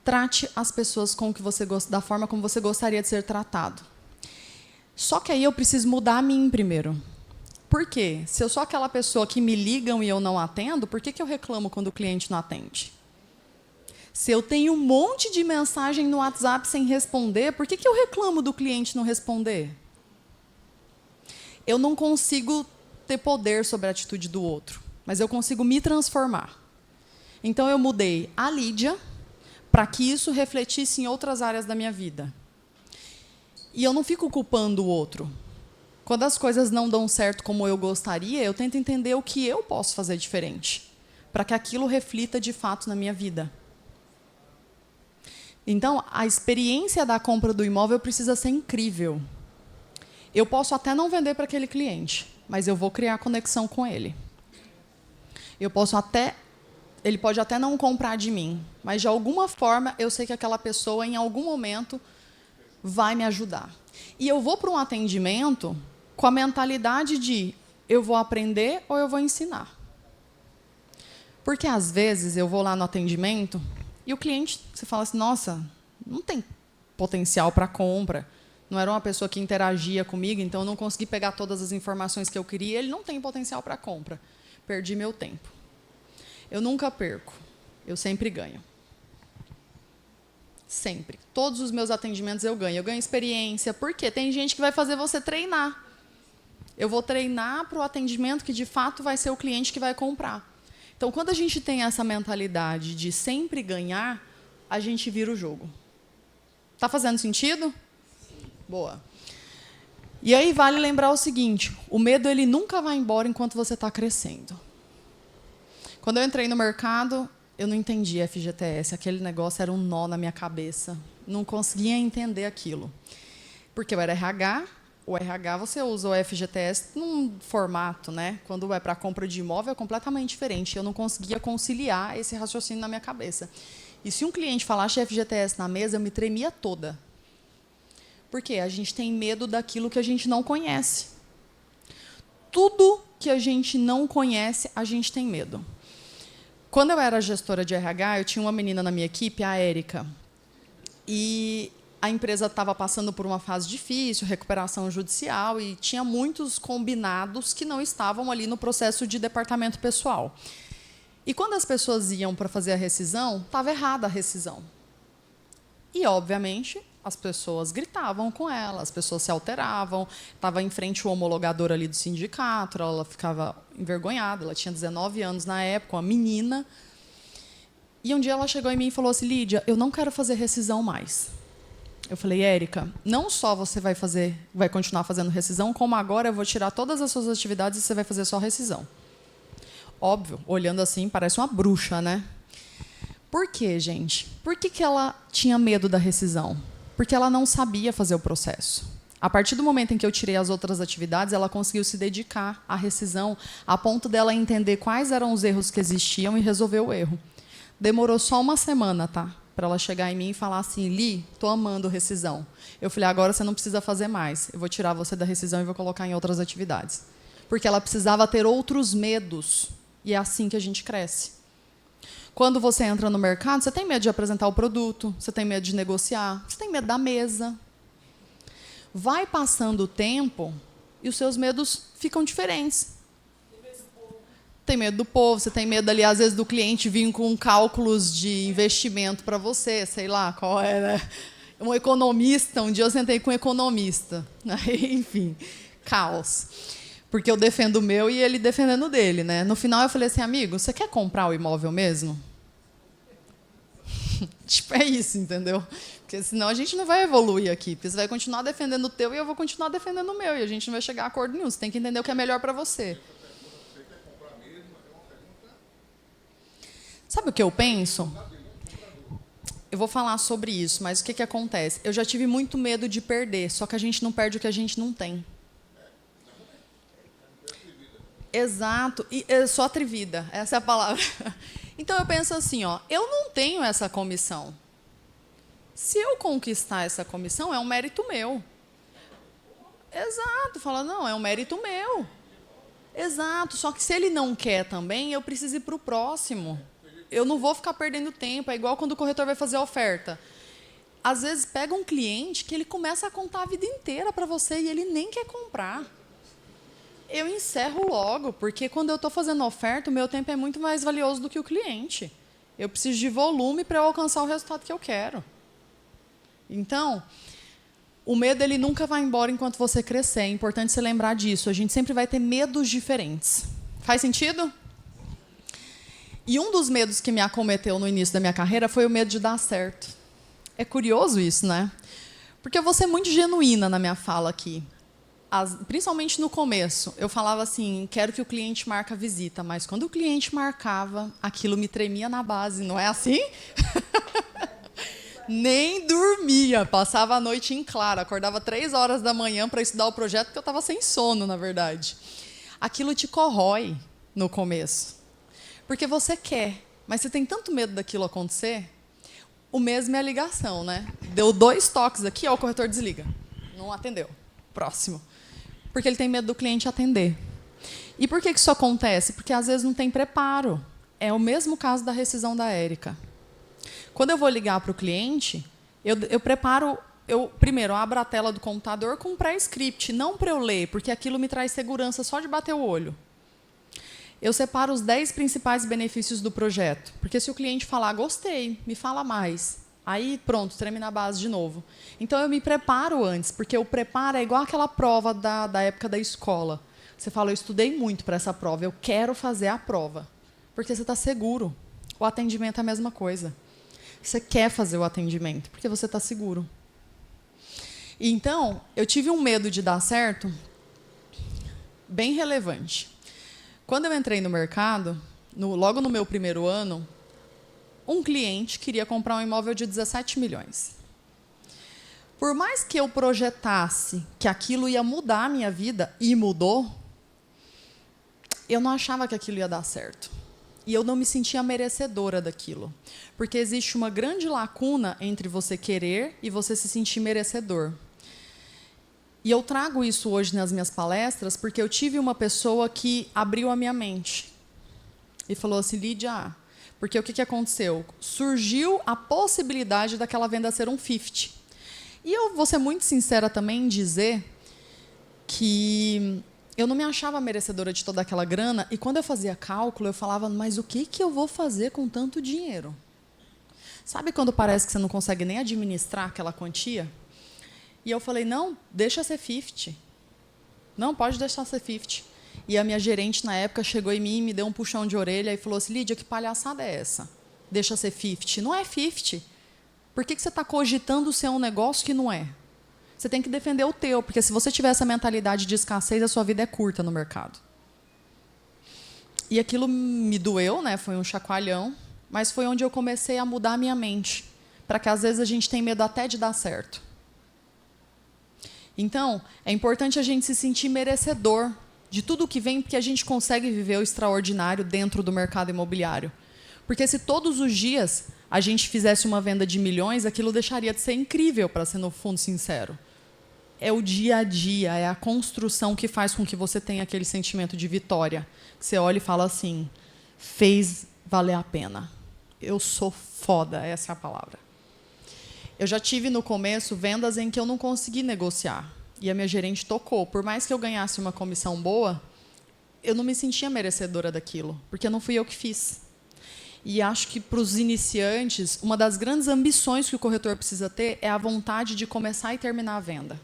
Trate as pessoas da forma como você gostaria de ser tratado. Só que aí eu preciso mudar a mim primeiro. Por quê? Se eu sou aquela pessoa que me ligam e eu não atendo, por que eu reclamo quando o cliente não atende? Se eu tenho um monte de mensagem no WhatsApp sem responder, por que eu reclamo do cliente não responder? Eu não consigo ter poder sobre a atitude do outro, mas eu consigo me transformar. Então, eu mudei a Lídia para que isso refletisse em outras áreas da minha vida. E eu não fico culpando o outro. Quando as coisas não dão certo como eu gostaria, eu tento entender o que eu posso fazer diferente, para que aquilo reflita de fato na minha vida. Então, a experiência da compra do imóvel precisa ser incrível. Eu posso até não vender para aquele cliente, mas eu vou criar conexão com ele. Ele pode até não comprar de mim, mas de alguma forma eu sei que aquela pessoa, em algum momento, vai me ajudar. E eu vou para um atendimento com a mentalidade de eu vou aprender ou eu vou ensinar. Porque, às vezes, eu vou lá no atendimento e o cliente, você fala assim, nossa, não tem potencial para compra, não era uma pessoa que interagia comigo, então eu não consegui pegar todas as informações que eu queria, ele não tem potencial para compra. Perdi meu tempo. Eu nunca perco, eu sempre ganho. Sempre. Todos os meus atendimentos eu ganho. Eu ganho experiência, porque tem gente que vai fazer você treinar. Eu vou treinar para o atendimento que, de fato, vai ser o cliente que vai comprar. Então, quando a gente tem essa mentalidade de sempre ganhar, a gente vira o jogo. Está fazendo sentido? Sim. Boa. E aí vale lembrar o seguinte, o medo ele nunca vai embora enquanto você está crescendo. Quando eu entrei no mercado, eu não entendia FGTS, aquele negócio era um nó na minha cabeça. Não conseguia entender aquilo. Porque eu era RH, o RH você usa o FGTS num formato, né? Quando é para compra de imóvel é completamente diferente. Eu não conseguia conciliar esse raciocínio na minha cabeça. E se um cliente falasse FGTS na mesa, eu me tremia toda. Por quê? A gente tem medo daquilo que a gente não conhece. Tudo que a gente não conhece, a gente tem medo. Quando eu era gestora de RH, eu tinha uma menina na minha equipe, a Érica. E a empresa estava passando por uma fase difícil, recuperação judicial, e tinha muitos combinados que não estavam ali no processo de departamento pessoal. E quando as pessoas iam para fazer a rescisão, estava errada a rescisão. E, obviamente, as pessoas gritavam com ela, as pessoas se alteravam, estava em frente o homologador ali do sindicato, ela ficava envergonhada, ela tinha 19 anos na época, uma menina. E um dia ela chegou em mim e falou assim, Lídia, eu não quero fazer rescisão mais. Eu falei, Érica, não só você vai continuar fazendo rescisão, como agora eu vou tirar todas as suas atividades e você vai fazer só rescisão. Óbvio, olhando assim, parece uma bruxa, né? Por quê, gente? Por que ela tinha medo da rescisão? Porque ela não sabia fazer o processo. A partir do momento em que eu tirei as outras atividades, ela conseguiu se dedicar à rescisão, a ponto dela entender quais eram os erros que existiam e resolver o erro. Demorou só uma semana, tá? Para ela chegar em mim e falar assim, Li, estou amando rescisão. Eu falei, agora você não precisa fazer mais. Eu vou tirar você da rescisão e vou colocar em outras atividades. Porque ela precisava ter outros medos. E é assim que a gente cresce. Quando você entra no mercado, você tem medo de apresentar o produto, você tem medo de negociar, você tem medo da mesa. Vai passando o tempo e os seus medos ficam diferentes. Tem medo do povo, você tem medo ali, às vezes, do cliente vir com cálculos de investimento para você, sei lá, qual é, né? Um economista, um dia eu sentei com um economista. Enfim, caos. Porque eu defendo o meu e ele defendendo o dele, né? No final eu falei assim, amigo, você quer comprar o imóvel mesmo? Tipo, é isso, entendeu? Porque senão a gente não vai evoluir aqui. Porque você vai continuar defendendo o teu e eu vou continuar defendendo o meu. E a gente não vai chegar a acordo nenhum. Você tem que entender o que é melhor para você. Sabe o que eu penso? Eu vou falar sobre isso, mas o que acontece? Eu já tive muito medo de perder, só que a gente não perde o que a gente não tem. Exato, e eu sou atrevida, essa é a palavra. Então eu penso assim, ó, eu não tenho essa comissão. Se eu conquistar essa comissão, é um mérito meu. Exato, fala, não, é um mérito meu. Exato, só que se ele não quer também, eu preciso ir para o próximo. Eu não vou ficar perdendo tempo, é igual quando o corretor vai fazer a oferta. Às vezes pega um cliente que ele começa a contar a vida inteira para você e ele nem quer comprar. eu encerro logo, porque quando eu estou fazendo oferta, o meu tempo é muito mais valioso do que o cliente. Eu preciso de volume para eu alcançar o resultado que eu quero. Então, o medo ele nunca vai embora enquanto você crescer. É importante você lembrar disso. A gente sempre vai ter medos diferentes. Faz sentido? E um dos medos que me acometeu no início da minha carreira foi o medo de dar certo. É curioso isso, né? Porque eu vou ser muito genuína na minha fala aqui. Principalmente no começo, eu falava assim, quero que o cliente marque a visita, mas quando o cliente marcava, aquilo me tremia na base, não é assim? Nem dormia, passava a noite em claro, acordava 3 horas da manhã para estudar o projeto, porque eu estava sem sono, na verdade. Aquilo te corrói no começo, porque você quer, mas você tem tanto medo daquilo acontecer. O mesmo é a ligação, né? Deu 2 toques aqui, ó, o corretor desliga. Não atendeu. Próximo. Porque ele tem medo do cliente atender. E por que isso acontece? Porque às vezes não tem preparo. É o mesmo caso da rescisão da Érica. Quando eu vou ligar para o cliente, eu preparo, primeiro abro a tela do computador com um pré-script, não para eu ler, porque aquilo me traz segurança só de bater o olho. Eu separo os 10 principais benefícios do projeto, porque se o cliente falar, gostei, me fala mais, aí pronto, treme na base de novo. Então eu me preparo antes, porque o preparo é igual aquela prova da época da escola. Você fala, eu estudei muito para essa prova, eu quero fazer a prova, porque você está seguro. O atendimento é a mesma coisa. Você quer fazer o atendimento, porque você está seguro. Então, eu tive um medo de dar certo bem relevante. Quando eu entrei no mercado, logo no meu primeiro ano, um cliente queria comprar um imóvel de 17 milhões. Por mais que eu projetasse que aquilo ia mudar a minha vida, e mudou, eu não achava que aquilo ia dar certo. E eu não me sentia merecedora daquilo. Porque existe uma grande lacuna entre você querer e você se sentir merecedor. E eu trago isso hoje nas minhas palestras porque eu tive uma pessoa que abriu a minha mente. E falou assim, Lídia, porque o que aconteceu? Surgiu a possibilidade daquela venda ser um 50. E eu vou ser muito sincera também em dizer que eu não me achava merecedora de toda aquela grana, e quando eu fazia cálculo, eu falava, mas o que eu vou fazer com tanto dinheiro? Sabe quando parece que você não consegue nem administrar aquela quantia? E eu falei, não, deixa ser 50. Não, pode deixar ser 50. E a minha gerente, na época, chegou em mim e me deu um puxão de orelha e falou assim, Lídia, que palhaçada é essa? Deixa ser 50. Não é 50. Por que você está cogitando ser um negócio que não é? Você tem que defender o teu, porque se você tiver essa mentalidade de escassez, a sua vida é curta no mercado. E aquilo me doeu, né? Foi um chacoalhão, mas foi onde eu comecei a mudar a minha mente, para que às vezes a gente tem medo até de dar certo. Então, é importante a gente se sentir merecedor de tudo que vem, porque a gente consegue viver o extraordinário dentro do mercado imobiliário. Porque se todos os dias a gente fizesse uma venda de milhões, aquilo deixaria de ser incrível, para ser no fundo sincero. É o dia a dia, é a construção que faz com que você tenha aquele sentimento de vitória. Que você olha e fala assim, fez valer a pena. Eu sou foda, essa é a palavra. Eu já tive no começo vendas em que eu não consegui negociar. E a minha gerente tocou. Por mais que eu ganhasse uma comissão boa, eu não me sentia merecedora daquilo, porque não fui eu que fiz. E acho que, para os iniciantes, uma das grandes ambições que o corretor precisa ter é a vontade de começar e terminar a venda.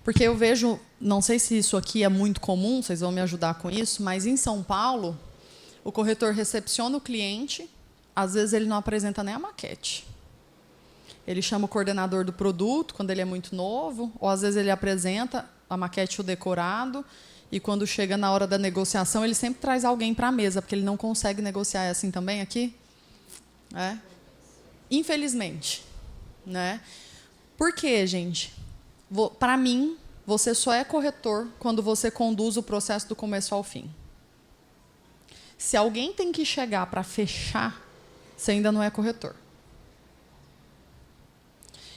Porque eu vejo, não sei se isso aqui é muito comum, vocês vão me ajudar com isso, mas em São Paulo, o corretor recepciona o cliente, às vezes ele não apresenta nem a maquete. Ele chama o coordenador do produto, quando ele é muito novo, ou às vezes ele apresenta a maquete ou decorado, e quando chega na hora da negociação, ele sempre traz alguém para a mesa, porque ele não consegue negociar. É assim também aqui? É? Infelizmente. Né? Por quê, gente? Para mim, você só é corretor quando você conduz o processo do começo ao fim. Se alguém tem que chegar para fechar, você ainda não é corretor.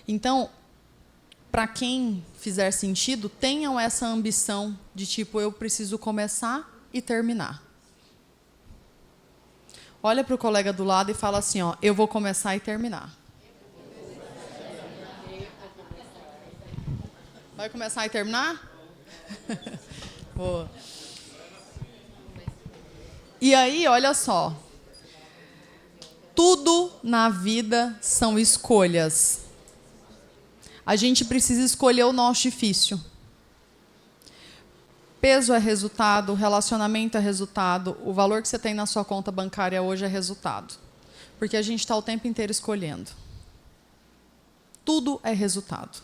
Então, para quem fizer sentido, tenham essa ambição de tipo, eu preciso começar e terminar. Olha para o colega do lado e fala assim, ó, eu vou começar e terminar. Vai começar e terminar? Boa. E aí, olha só. Tudo na vida são escolhas. A gente precisa escolher o nosso difícil. Peso é resultado, relacionamento é resultado, o valor que você tem na sua conta bancária hoje é resultado. Porque a gente está o tempo inteiro escolhendo. Tudo é resultado.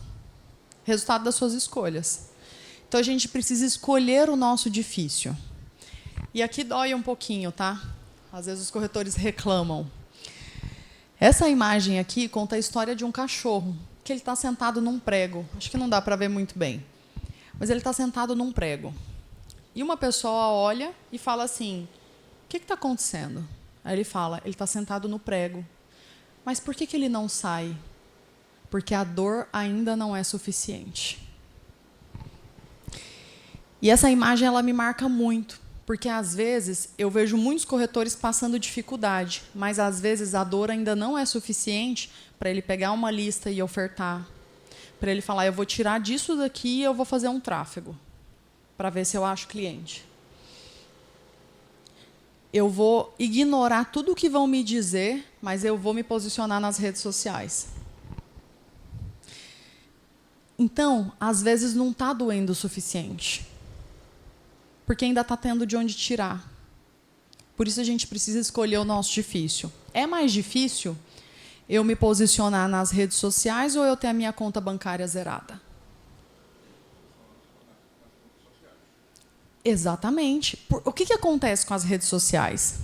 Resultado das suas escolhas. Então, a gente precisa escolher o nosso difícil. E aqui dói um pouquinho, tá? Às vezes os corretores reclamam. Essa imagem aqui conta a história de um cachorro, que ele está sentado num prego. Acho que não dá para ver muito bem. Mas ele está sentado num prego. E uma pessoa olha e fala assim, o que está acontecendo? Aí ele fala, ele está sentado no prego. Mas por que ele não sai? Porque a dor ainda não é suficiente. E essa imagem ela me marca muito, porque às vezes eu vejo muitos corretores passando dificuldade, mas às vezes a dor ainda não é suficiente para ele pegar uma lista e ofertar. Para ele falar, eu vou tirar disso daqui e eu vou fazer um tráfego, para ver se eu acho cliente. Eu vou ignorar tudo o que vão me dizer, mas eu vou me posicionar nas redes sociais. Então, às vezes não está doendo o suficiente, porque ainda está tendo de onde tirar. Por isso a gente precisa escolher o nosso difícil. É mais difícil eu me posicionar nas redes sociais ou eu ter a minha conta bancária zerada? Exatamente. O que acontece com as redes sociais?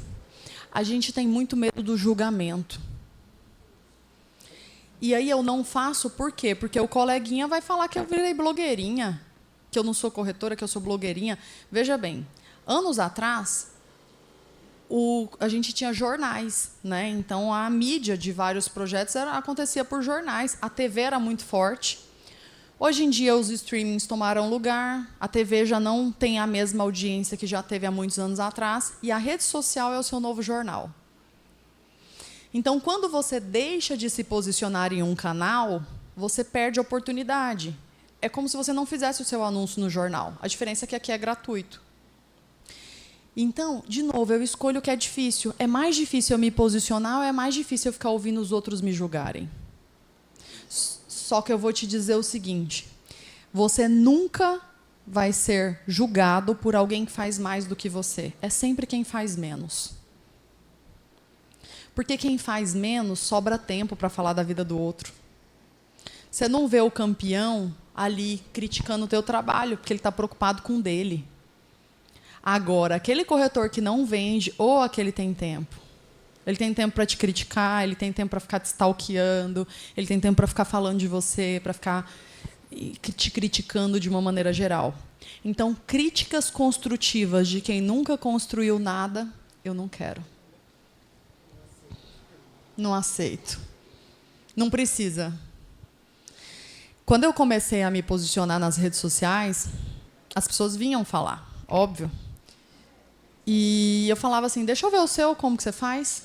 A gente tem muito medo do julgamento. E aí eu não faço por quê? Porque o coleguinha vai falar que eu virei blogueirinha, que eu não sou corretora, que eu sou blogueirinha. Veja bem, anos atrás, a gente tinha jornais, né? Então a mídia de vários projetos acontecia por jornais. A TV era muito forte. Hoje em dia os streamings tomaram lugar, a TV já não tem a mesma audiência que já teve há muitos anos atrás, e a rede social é o seu novo jornal. Então, quando você deixa de se posicionar em um canal, você perde a oportunidade. É como se você não fizesse o seu anúncio no jornal. A diferença é que aqui é gratuito. Então, de novo, eu escolho o que é difícil. É mais difícil eu me posicionar ou é mais difícil eu ficar ouvindo os outros me julgarem? Só que eu vou te dizer o seguinte, você nunca vai ser julgado por alguém que faz mais do que você. É sempre quem faz menos. Porque quem faz menos sobra tempo para falar da vida do outro. Você não vê o campeão ali criticando o teu trabalho, porque ele está preocupado com o dele. Agora, aquele corretor que não vende, ou aquele tem tempo. Ele tem tempo para te criticar, ele tem tempo para ficar te stalkeando, ele tem tempo para ficar falando de você, para ficar te criticando de uma maneira geral. Então, críticas construtivas de quem nunca construiu nada, eu não quero. Não aceito. Não precisa. Quando eu comecei a me posicionar nas redes sociais, as pessoas vinham falar, óbvio. E eu falava assim, deixa eu ver o seu, como que você faz?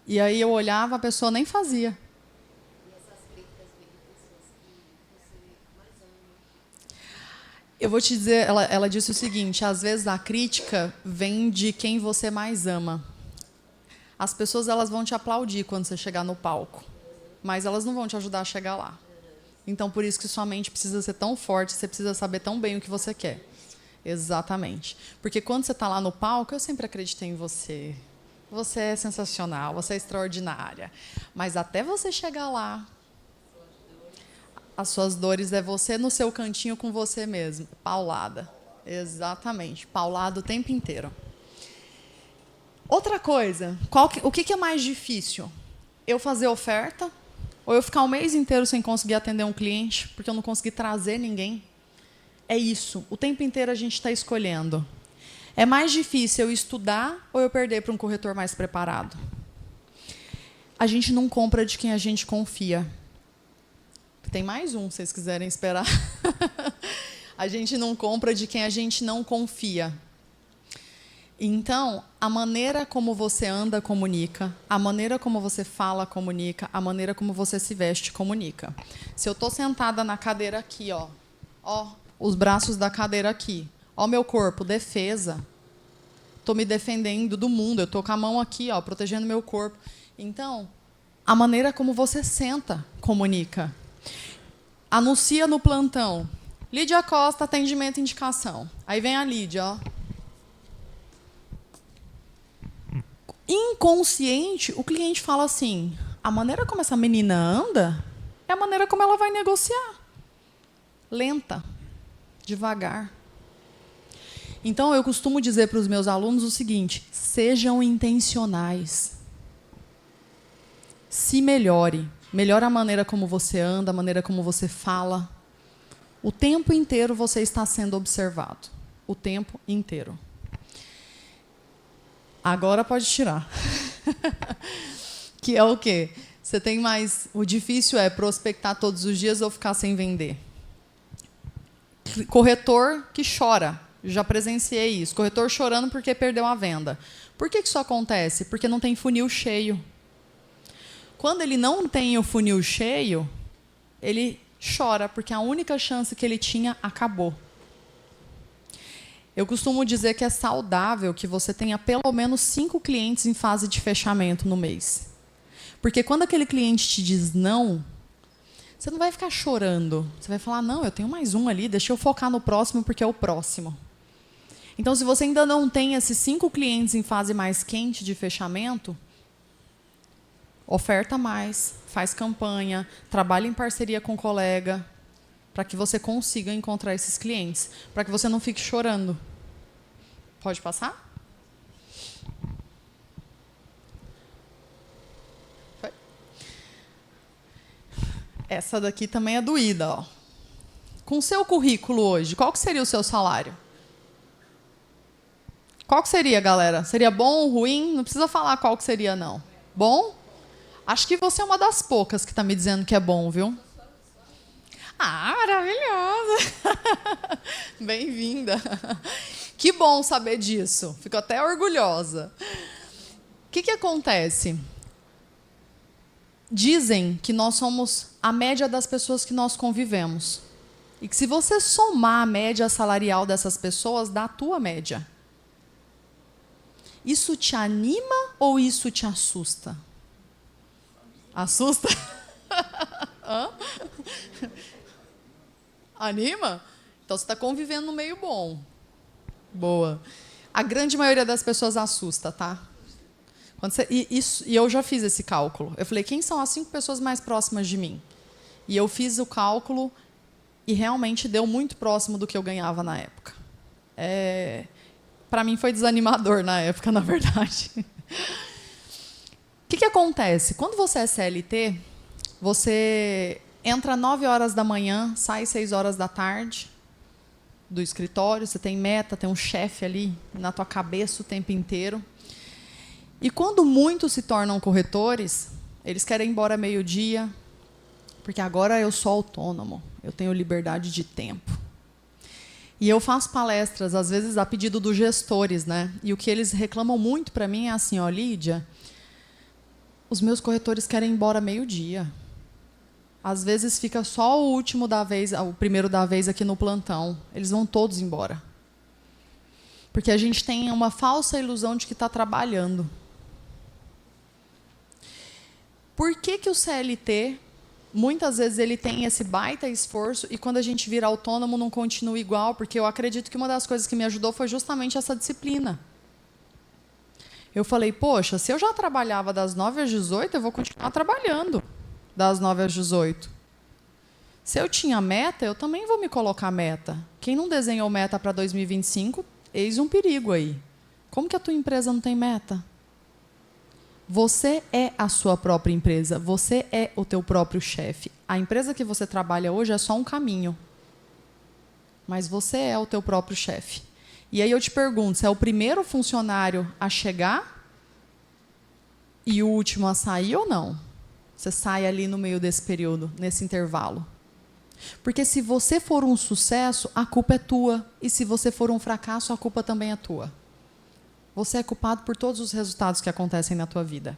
E aí eu olhava, a pessoa nem fazia. E essas críticas vêm de pessoas que você mais ama? Eu vou te dizer, ela disse o seguinte, às vezes a crítica vem de quem você mais ama. As pessoas elas vão te aplaudir quando você chegar no palco, mas elas não vão te ajudar a chegar lá. Então, por isso que sua mente precisa ser tão forte, você precisa saber tão bem o que você quer. Exatamente. Porque quando você está lá no palco, eu sempre acreditei em você. Você é sensacional, você é extraordinária. Mas até você chegar lá, as suas dores é você no seu cantinho com você mesmo. Paulada. Exatamente. Paulado o tempo inteiro. Outra coisa, o que é mais difícil? Eu fazer oferta ou eu ficar um mês inteiro sem conseguir atender um cliente porque eu não consegui trazer ninguém? É isso. O tempo inteiro a gente está escolhendo. É mais difícil eu estudar ou eu perder para um corretor mais preparado? A gente não compra de quem a gente confia. Tem mais um, se vocês quiserem esperar. A gente não compra de quem a gente não confia. Então, a maneira como você anda comunica, a maneira como você fala comunica, a maneira como você se veste comunica. Se eu estou sentada na cadeira aqui, ó, os braços da cadeira aqui, Ó meu corpo, defesa. Estou me defendendo do mundo. Eu estou com a mão aqui, ó, protegendo meu corpo. Então, a maneira como você senta comunica. Anuncia no plantão. Lídia Costa, atendimento e indicação. Aí vem a Lídia, ó. Inconsciente, o cliente fala assim, a maneira como essa menina anda é a maneira como ela vai negociar. Lenta, devagar. Então, eu costumo dizer para os meus alunos o seguinte, sejam intencionais. Se melhore. Melhore a maneira como você anda, a maneira como você fala. O tempo inteiro você está sendo observado. O tempo inteiro. Agora pode tirar. Que é o quê? Você tem mais... O difícil é prospectar todos os dias ou ficar sem vender. Corretor que chora. Já presenciei isso. Corretor chorando porque perdeu a venda. Por que isso acontece? Porque não tem funil cheio. Quando ele não tem o funil cheio, ele chora, porque a única chance que ele tinha acabou. Eu costumo dizer que é saudável que você tenha pelo menos 5 clientes em fase de fechamento no mês. Porque quando aquele cliente te diz não, você não vai ficar chorando. Você vai falar, não, eu tenho mais um ali, deixa eu focar no próximo, porque é o próximo. Então, se você ainda não tem esses 5 clientes em fase mais quente de fechamento, oferta mais, faz campanha, trabalha em parceria com o colega, para que você consiga encontrar esses clientes, para que você não fique chorando. Pode passar? Foi. Essa daqui também é doída, ó. Com o seu currículo hoje, qual que seria o seu salário? Qual que seria, galera? Seria bom ou ruim? Não precisa falar qual que seria, não. Bom? Acho que você é uma das poucas que está me dizendo que é bom, viu? Ah, maravilhosa! Bem-vinda! Que bom saber disso. Fico até orgulhosa. O que acontece? Dizem que nós somos a média das pessoas que nós convivemos. E que se você somar a média salarial dessas pessoas, dá a tua média. Isso te anima ou isso te assusta? Assusta? Hã? Anima? Então você está convivendo no meio bom. Boa. A grande maioria das pessoas assusta, tá? E eu já fiz esse cálculo. Eu falei, quem são as 5 pessoas mais próximas de mim? E eu fiz o cálculo e realmente deu muito próximo do que eu ganhava na época. Para mim foi desanimador na época, na verdade. O que acontece? Quando você é CLT, você entra 9 horas da manhã, sai 6 horas da tarde do escritório, você tem meta, tem um chefe ali na tua cabeça o tempo inteiro. E quando muitos se tornam corretores, eles querem ir embora meio-dia, porque agora eu sou autônomo, eu tenho liberdade de tempo. E eu faço palestras, às vezes, a pedido dos gestores, né? E o que eles reclamam muito para mim é assim, ó, Lídia, os meus corretores querem ir embora meio-dia. Às vezes fica só o último da vez, o primeiro da vez aqui no plantão. Eles vão todos embora. Porque a gente tem uma falsa ilusão de que está trabalhando. Por que o CLT, muitas vezes, ele tem esse baita esforço e quando a gente vira autônomo não continua igual? Porque eu acredito que uma das coisas que me ajudou foi justamente essa disciplina. Eu falei, poxa, se eu já trabalhava das 9 às 18, eu vou continuar trabalhando das 9 às 18. Se eu tinha meta, eu também vou me colocar meta. Quem não desenhou meta para 2025, eis um perigo aí. Como que a tua empresa não tem meta? Você é a sua própria empresa. Você é o teu próprio chefe. A empresa que você trabalha hoje é só um caminho. Mas você é o teu próprio chefe. E aí eu te pergunto, você é o primeiro funcionário a chegar e o último a sair ou não? Você sai ali no meio desse período, nesse intervalo. Porque se você for um sucesso, a culpa é tua. E se você for um fracasso, a culpa também é tua. Você é culpado por todos os resultados que acontecem na tua vida.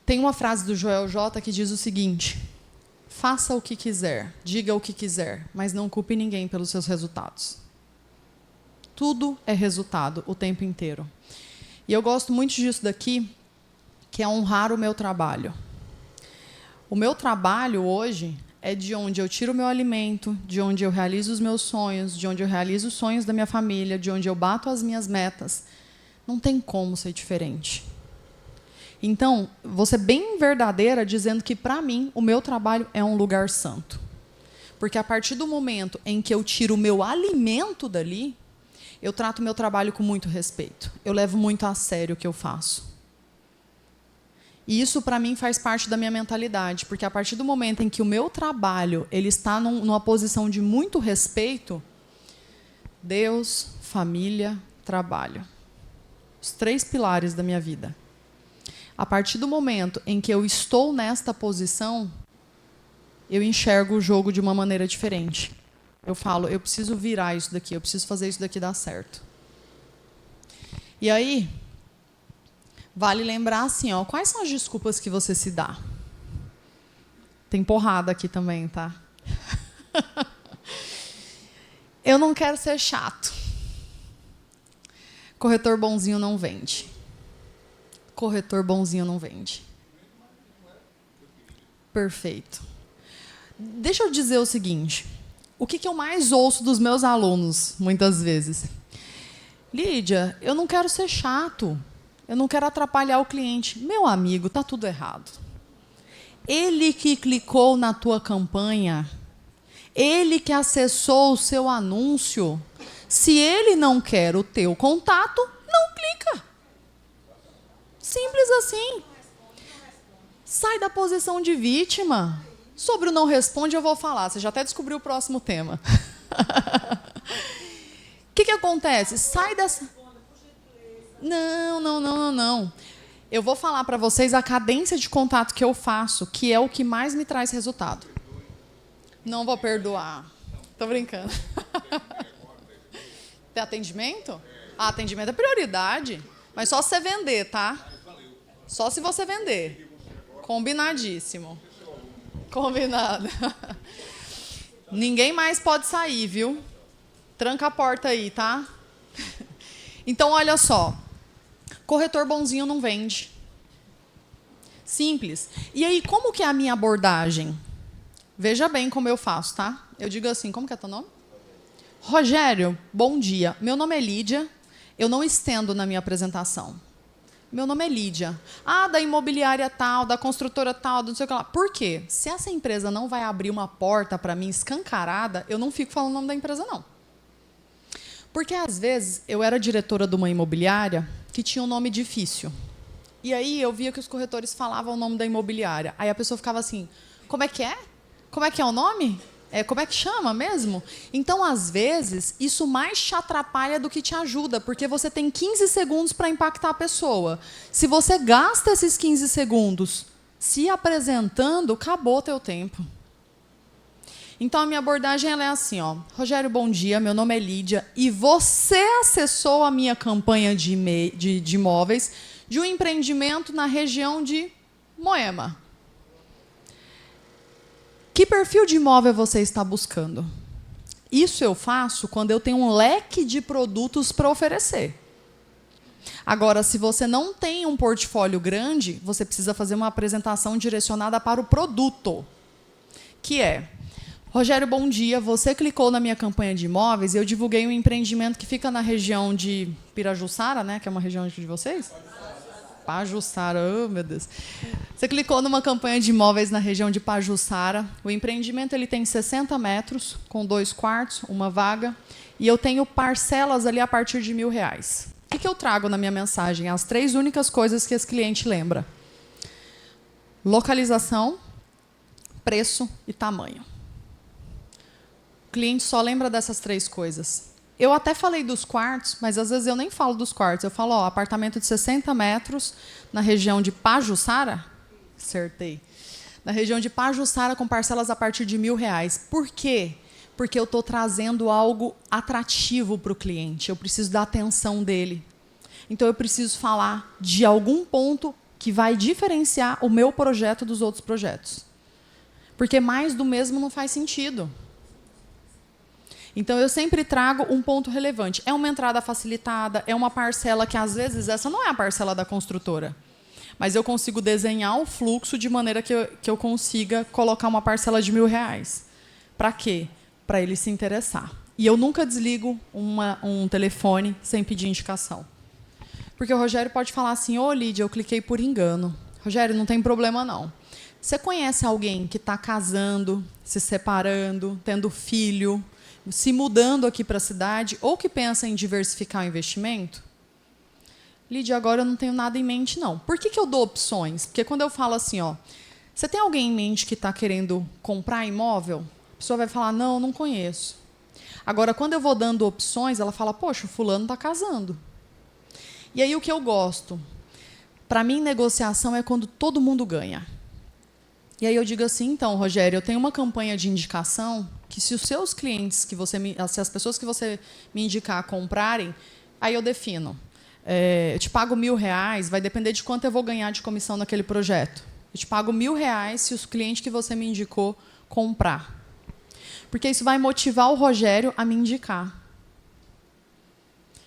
Tem uma frase do Joel J que diz o seguinte: Faça o que quiser, diga o que quiser, mas não culpe ninguém pelos seus resultados. Tudo é resultado o tempo inteiro. E eu gosto muito disso daqui, que é honrar o meu trabalho. O meu trabalho hoje é de onde eu tiro o meu alimento, de onde eu realizo os meus sonhos, de onde eu realizo os sonhos da minha família, de onde eu bato as minhas metas. Não tem como ser diferente. Então, vou ser bem verdadeira dizendo que, para mim, o meu trabalho é um lugar santo. Porque a partir do momento em que eu tiro o meu alimento dali, eu trato o meu trabalho com muito respeito. Eu levo muito a sério o que eu faço. E isso, para mim, faz parte da minha mentalidade. Porque a partir do momento em que o meu trabalho ele está numa posição de muito respeito, Deus, família, trabalho. Os 3 pilares da minha vida. A partir do momento em que eu estou nesta posição, eu enxergo o jogo de uma maneira diferente. Eu falo, eu preciso virar isso daqui, eu preciso fazer isso daqui dar certo. E aí, vale lembrar assim, ó, quais são as desculpas que você se dá? Tem porrada aqui também, tá? Eu não quero ser chato. Corretor bonzinho não vende. Corretor bonzinho não vende. Perfeito. Deixa eu dizer o seguinte. O que eu mais ouço dos meus alunos, muitas vezes? Lídia, eu não quero ser chato. Eu não quero atrapalhar o cliente. Meu amigo, está tudo errado. Ele que clicou na tua campanha, ele que acessou o seu anúncio, se ele não quer o teu contato, não clica. Simples assim. Sai da posição de vítima. Sobre o não responde eu vou falar. Você já até descobriu o próximo tema. O que acontece? Sai dessa... Não. Eu vou falar para vocês a cadência de contato que eu faço, que é o que mais me traz resultado. Não vou perdoar. Tô brincando. Tem atendimento? Ah, atendimento é prioridade. Mas só se você vender, tá? Só se você vender. Combinadíssimo. Combinado. Ninguém mais pode sair, viu? Tranca a porta aí, tá? Então, olha só. Corretor bonzinho não vende. Simples. E aí, como que é a minha abordagem? Veja bem como eu faço, tá? Eu digo assim, como que é teu nome? Rogério, bom dia. Meu nome é Lídia. Eu não estendo na minha apresentação. Meu nome é Lídia. Ah, da imobiliária tal, da construtora tal, não sei o que lá. Por quê? Se essa empresa não vai abrir uma porta para mim escancarada, eu não fico falando o nome da empresa, não. Porque, às vezes, eu era diretora de uma imobiliária que tinha um nome difícil. E aí eu via que os corretores falavam o nome da imobiliária. Aí a pessoa ficava assim, como é que é? Como é que é o nome? Como é que chama mesmo? Então, às vezes, isso mais te atrapalha do que te ajuda, porque você tem 15 segundos para impactar a pessoa. Se você gasta esses 15 segundos se apresentando, acabou o teu tempo. Então, a minha abordagem ela é assim, ó. Rogério, bom dia, meu nome é Lídia, e você acessou a minha campanha de imóveis de um empreendimento na região de Moema. Que perfil de imóvel você está buscando? Isso eu faço quando eu tenho um leque de produtos para oferecer. Agora, se você não tem um portfólio grande, você precisa fazer uma apresentação direcionada para o produto, que é: Rogério, bom dia, você clicou na minha campanha de imóveis e eu divulguei um empreendimento que fica na região de Pirajussara, né, que é uma região de vocês? Pajuçara, oh meu Deus. Você clicou numa campanha de imóveis na região de Pajuçara. O empreendimento ele tem 60 metros, com 2 quartos, uma vaga, e eu tenho parcelas ali a partir de R$1.000. O que eu trago na minha mensagem? As 3 únicas coisas que esse cliente lembra: localização, preço e tamanho. O cliente só lembra dessas 3 coisas. Eu até falei dos quartos, mas às vezes eu nem falo dos quartos. Eu falo, ó, apartamento de 60 metros na região de Pajuçara. Acertei. Na região de Pajuçara, com parcelas a partir de R$1.000. Por quê? Porque eu estou trazendo algo atrativo para o cliente. Eu preciso da atenção dele. Então, eu preciso falar de algum ponto que vai diferenciar o meu projeto dos outros projetos. Porque mais do mesmo não faz sentido. Então, eu sempre trago um ponto relevante. É uma entrada facilitada, é uma parcela que, às vezes, essa não é a parcela da construtora. Mas eu consigo desenhar o fluxo de maneira que eu consiga colocar uma parcela de R$1.000. Para quê? Para ele se interessar. E eu nunca desligo um telefone sem pedir indicação. Porque o Rogério pode falar assim, ô Lídia, eu cliquei por engano. Rogério, não tem problema não. Você conhece alguém que está casando, se separando, tendo filho, se mudando aqui para a cidade, ou que pensa em diversificar o investimento? Lídia, agora eu não tenho nada em mente, não. Por que eu dou opções? Porque quando eu falo assim, ó, você tem alguém em mente que está querendo comprar imóvel? A pessoa vai falar, não, não conheço. Agora, quando eu vou dando opções, ela fala, poxa, o fulano está casando. E aí o que eu gosto? Para mim, negociação é quando todo mundo ganha. E aí eu digo assim, então, Rogério, eu tenho uma campanha de indicação que se os seus clientes, se as pessoas que você me indicar comprarem, aí eu defino. Eu te pago R$1.000, vai depender de quanto eu vou ganhar de comissão naquele projeto. Eu te pago R$1.000 se os clientes que você me indicou comprar. Porque isso vai motivar o Rogério a me indicar.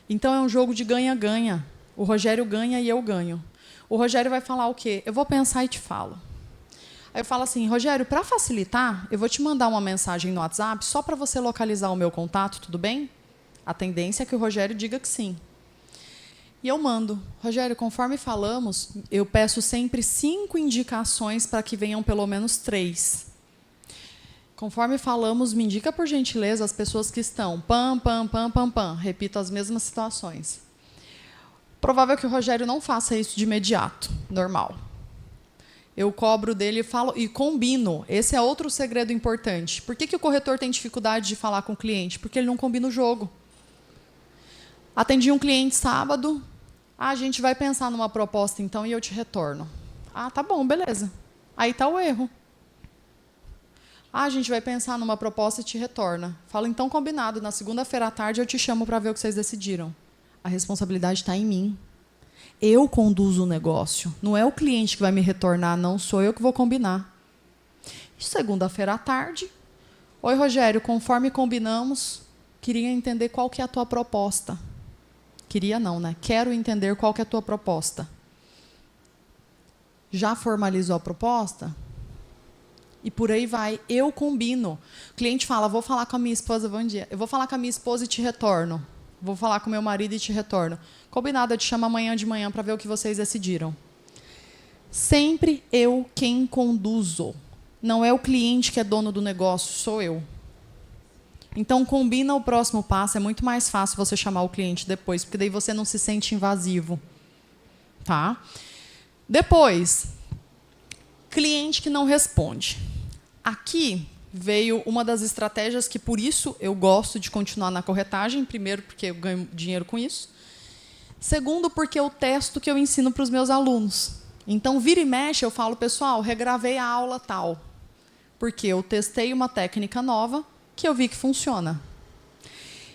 Então, é um jogo de ganha-ganha. O Rogério ganha e eu ganho. O Rogério vai falar o quê? Eu vou pensar e te falo. Aí eu falo assim, Rogério, para facilitar, eu vou te mandar uma mensagem no WhatsApp só para você localizar o meu contato, tudo bem? A tendência é que o Rogério diga que sim. E eu mando. Rogério, conforme falamos, eu peço sempre 5 indicações para que venham pelo menos 3. Conforme falamos, me indica, por gentileza, as pessoas que estão pam, pam, pam, pam, pam. Repito as mesmas situações. Provável que o Rogério não faça isso de imediato, normal. Eu cobro dele e combino. Esse é outro segredo importante. Por que o corretor tem dificuldade de falar com o cliente? Porque ele não combina o jogo. Atendi um cliente sábado. A gente vai pensar numa proposta, então, e eu te retorno. Ah, tá bom, beleza. Aí está o erro. A gente vai pensar numa proposta e te retorna. Fala, então, combinado. Na segunda-feira à tarde eu te chamo para ver o que vocês decidiram. A responsabilidade está em mim. Eu conduzo o negócio. Não é o cliente que vai me retornar, não. Sou eu que vou combinar. Segunda-feira à tarde. Oi, Rogério, conforme combinamos, queria entender qual que é a tua proposta. Queria não, né? Quero entender qual que é a tua proposta. Já formalizou a proposta? E por aí vai. Eu combino. O cliente fala, vou falar com a minha esposa, bom dia. Eu vou falar com a minha esposa e te retorno. Vou falar com meu marido e te retorno. Combinado, eu te chamo amanhã de manhã para ver o que vocês decidiram. Sempre eu quem conduzo. Não é o cliente que é dono do negócio, sou eu. Então, combina o próximo passo. É muito mais fácil você chamar o cliente depois, porque daí você não se sente invasivo. Tá? Depois, cliente que não responde. Aqui veio uma das estratégias que, por isso, eu gosto de continuar na corretagem. Primeiro, porque eu ganho dinheiro com isso. Segundo, porque eu testo que eu ensino para os meus alunos. Então, vira e mexe, eu falo, pessoal, regravei a aula tal. Porque eu testei uma técnica nova que eu vi que funciona.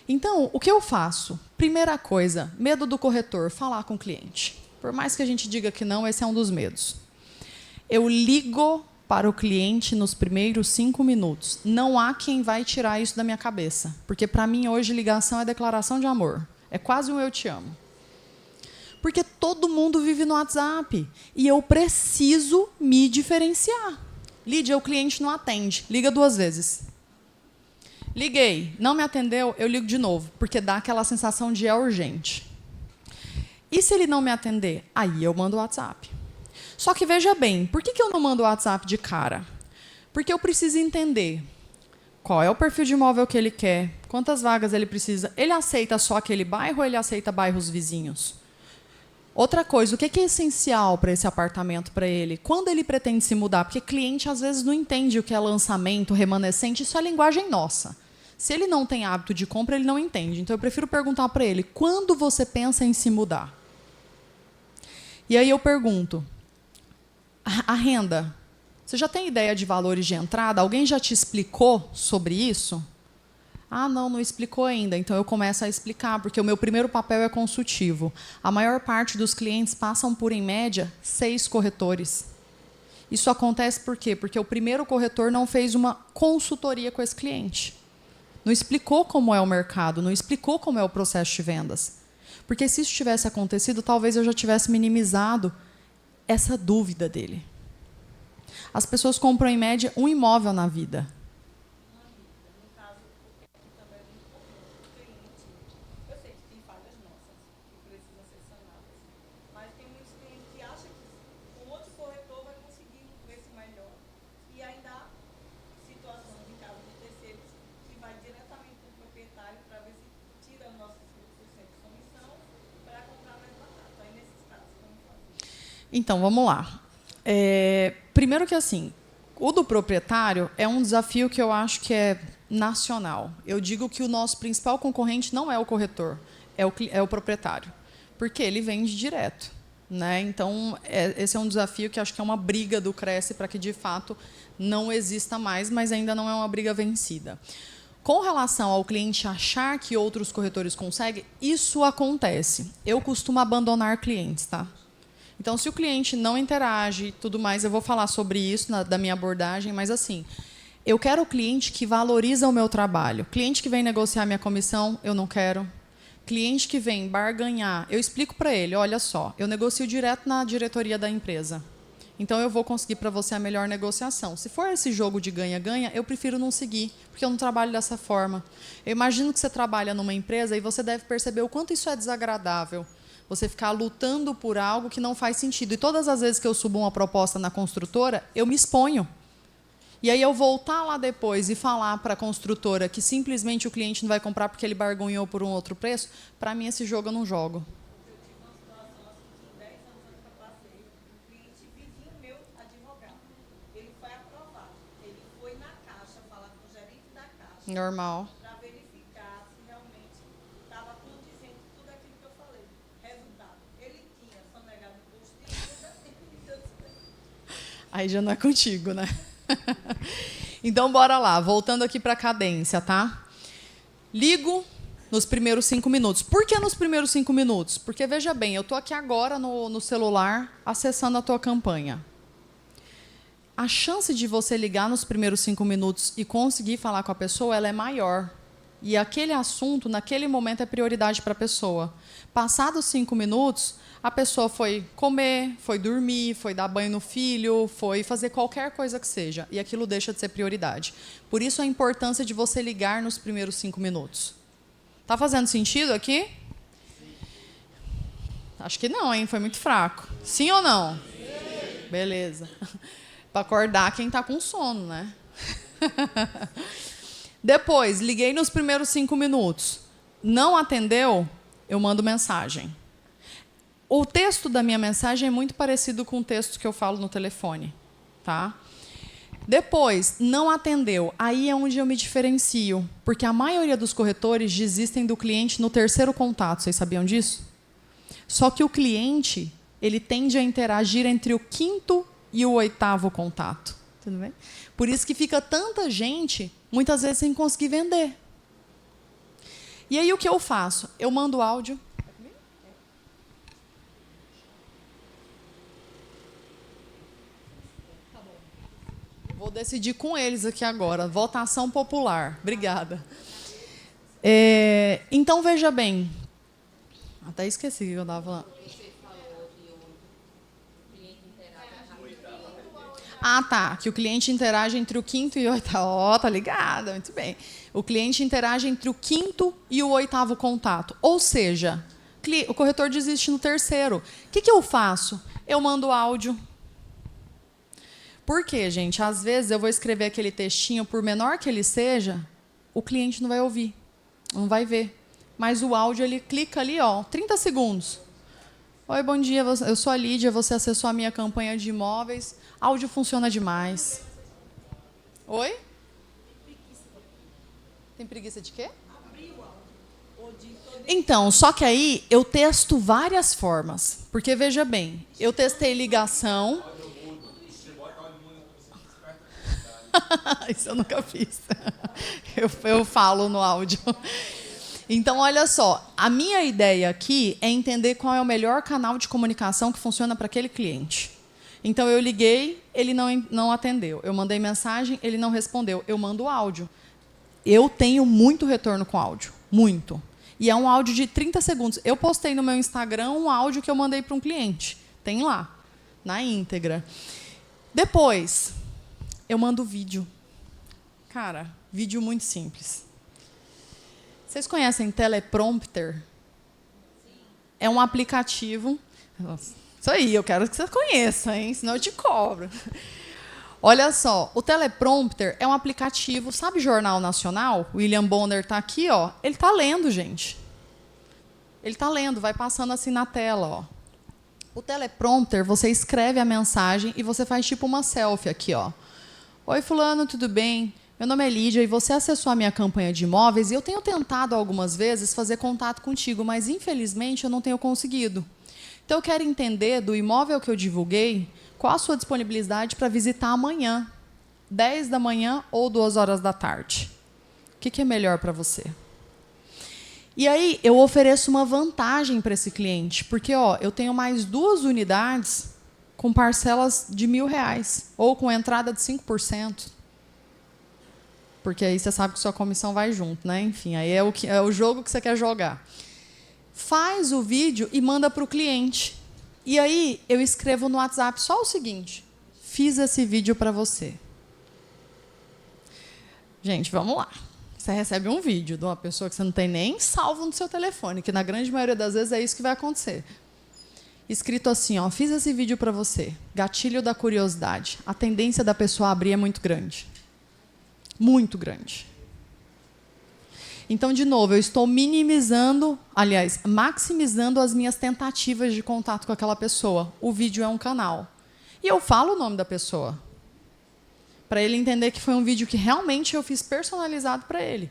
Então, o que eu faço? Primeira coisa, medo do corretor, falar com o cliente. Por mais que a gente diga que não, esse é um dos medos. Eu ligo para o cliente nos primeiros 5 minutos. Não há quem vai tirar isso da minha cabeça. Porque, para mim, hoje, ligação é declaração de amor. É quase um eu te amo. Porque todo mundo vive no WhatsApp. E eu preciso me diferenciar. Lídia, o cliente não atende. Liga 2 vezes. Liguei. Não me atendeu, eu ligo de novo. Porque dá aquela sensação de é urgente. E se ele não me atender? Aí eu mando o WhatsApp. Só que veja bem, por que eu não mando o WhatsApp de cara? Porque eu preciso entender qual é o perfil de imóvel que ele quer, quantas vagas ele precisa. Ele aceita só aquele bairro ou ele aceita bairros vizinhos? Outra coisa, o que é essencial para esse apartamento para ele? Quando ele pretende se mudar? Porque cliente, às vezes, não entende o que é lançamento, remanescente, isso é linguagem nossa. Se ele não tem hábito de compra, ele não entende. Então, eu prefiro perguntar para ele, quando você pensa em se mudar? E aí eu pergunto, a renda, você já tem ideia de valores de entrada? Alguém já te explicou sobre isso? Ah, não explicou ainda. Então, eu começo a explicar, porque o meu primeiro papel é consultivo. A maior parte dos clientes passam por, em média, 6 corretores. Isso acontece por quê? Porque o primeiro corretor não fez uma consultoria com esse cliente. Não explicou como é o mercado, não explicou como é o processo de vendas. Porque se isso tivesse acontecido, talvez eu já tivesse minimizado essa dúvida dele. As pessoas compram, em média, um imóvel na vida. Então, vamos lá. Primeiro que assim, o do proprietário é um desafio que eu acho que é nacional. Eu digo que o nosso principal concorrente não é o corretor, é o proprietário, porque ele vende direto, né? Então, esse é um desafio que acho que é uma briga do Cresce para que, de fato, não exista mais, mas ainda não é uma briga vencida. Com relação ao cliente achar que outros corretores conseguem, isso acontece. Eu costumo abandonar clientes, tá? Então, se o cliente não interage e tudo mais, eu vou falar sobre isso da minha abordagem, mas assim, eu quero o cliente que valoriza o meu trabalho. Cliente que vem negociar minha comissão, eu não quero. Cliente que vem barganhar, eu explico para ele, olha só, eu negocio direto na diretoria da empresa. Então, eu vou conseguir para você a melhor negociação. Se for esse jogo de ganha-ganha, eu prefiro não seguir, porque eu não trabalho dessa forma. Eu imagino que você trabalha numa empresa e você deve perceber o quanto isso é desagradável. Você ficar lutando por algo que não faz sentido. E todas as vezes que eu subo uma proposta na construtora, eu me exponho. E aí eu voltar lá depois e falar para a construtora que simplesmente o cliente não vai comprar porque ele barganhou por um outro preço, para mim esse jogo eu não jogo. Normal. Aí já não é contigo, né? Então, bora lá. Voltando aqui para a cadência, tá? Ligo nos primeiros 5 minutos. Por que nos primeiros 5 minutos? Porque, veja bem, eu estou aqui agora no celular acessando a tua campanha. A chance de você ligar nos primeiros 5 minutos e conseguir falar com a pessoa, ela é maior. E aquele assunto, naquele momento, é prioridade para a pessoa. Passados 5 minutos, a pessoa foi comer, foi dormir, foi dar banho no filho, foi fazer qualquer coisa que seja. E aquilo deixa de ser prioridade. Por isso, a importância de você ligar nos primeiros 5 minutos. Tá fazendo sentido aqui? Sim. Acho que não, hein? Foi muito fraco. Sim ou não? Sim. Beleza. Para acordar quem está com sono, né? Depois, liguei nos primeiros 5 minutos. Não atendeu? Eu mando mensagem. O texto da minha mensagem é muito parecido com o texto que eu falo no telefone, tá? Depois, não atendeu. Aí é onde eu me diferencio, porque a maioria dos corretores desistem do cliente no 3º contato. Vocês sabiam disso? Só que o cliente, ele tende a interagir entre o 5º e o 8º contato. Tudo bem? Por isso que fica tanta gente, muitas vezes, sem conseguir vender. E aí o que eu faço? Eu mando áudio. Vou decidir com eles aqui agora. Votação popular. Obrigada. Então, veja bem. Até esqueci o que eu estava falando. Ah, tá. Que o cliente interage entre o 5º e o 8º. Ó, tá ligada, muito bem. O cliente interage entre o 5º e o 8º contato. Ou seja, o corretor desiste no 3º. O que eu faço? Eu mando áudio. Por quê, gente? Às vezes eu vou escrever aquele textinho, por menor que ele seja, o cliente não vai ouvir, não vai ver. Mas o áudio, ele clica ali, ó, 30 segundos. Oi, bom dia, eu sou a Lídia, você acessou a minha campanha de imóveis. Áudio funciona demais. Oi? Tem preguiça de quê? Então, só que aí eu testo várias formas. Porque, veja bem, eu testei ligação. Isso eu nunca fiz. Eu falo no áudio. Então, olha só. A minha ideia aqui é entender qual é o melhor canal de comunicação que funciona para aquele cliente. Então, eu liguei, ele não atendeu. Eu mandei mensagem, ele não respondeu. Eu mando áudio. Eu tenho muito retorno com áudio, muito. E é um áudio de 30 segundos. Eu postei no meu Instagram um áudio que eu mandei para um cliente. Tem lá, na íntegra. Depois, eu mando vídeo. Cara, vídeo muito simples. Vocês conhecem Teleprompter? É um aplicativo. Isso aí, eu quero que você conheça, hein? Senão eu te cobro. Olha só, o Teleprompter é um aplicativo, sabe Jornal Nacional? O William Bonner está aqui, ó. Ele está lendo, gente. Ele está lendo, vai passando assim na tela, ó. O Teleprompter, você escreve a mensagem e você faz tipo uma selfie aqui, ó. Oi, fulano, tudo bem? Meu nome é Lídia e você acessou a minha campanha de imóveis e eu tenho tentado algumas vezes fazer contato contigo, mas infelizmente eu não tenho conseguido. Então eu quero entender do imóvel que eu divulguei, qual a sua disponibilidade para visitar amanhã, 10 da manhã ou 2 horas da tarde. O que é melhor para você? E aí eu ofereço uma vantagem para esse cliente, porque ó, eu tenho mais 2 unidades com parcelas de R$1.000 ou com entrada de 5%. Porque aí você sabe que sua comissão vai junto, né? Enfim, aí é o jogo que você quer jogar. Faz o vídeo e manda para o cliente. E aí eu escrevo no WhatsApp só o seguinte: fiz esse vídeo para você. Gente, vamos lá. Você recebe um vídeo de uma pessoa que você não tem nem salvo no seu telefone, que na grande maioria das vezes é isso que vai acontecer. Escrito assim, ó, fiz esse vídeo para você. Gatilho da curiosidade. A tendência da pessoa a abrir é muito grande. Muito grande. Então, de novo, eu estou minimizando, aliás, maximizando as minhas tentativas de contato com aquela pessoa. O vídeo é um canal. E eu falo o nome da pessoa, para ele entender que foi um vídeo que realmente eu fiz personalizado para ele.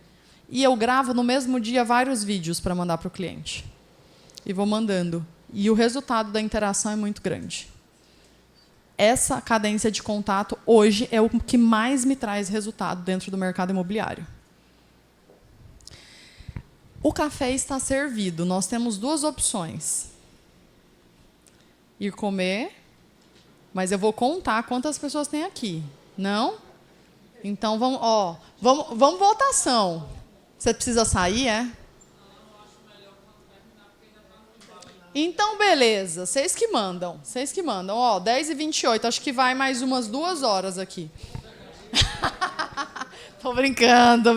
E eu gravo no mesmo dia vários vídeos para mandar para o cliente. E vou mandando. E o resultado da interação é muito grande. Essa cadência de contato, hoje, é o que mais me traz resultado dentro do mercado imobiliário. O café está servido. Nós temos 2 opções. Ir comer, mas eu vou contar quantas pessoas tem aqui. Não? Então, vamos votação. Você precisa sair, é? Então, beleza. Vocês que mandam. Vocês que mandam. Ó, 10h28. Acho que vai mais umas 2 horas aqui. Tô brincando.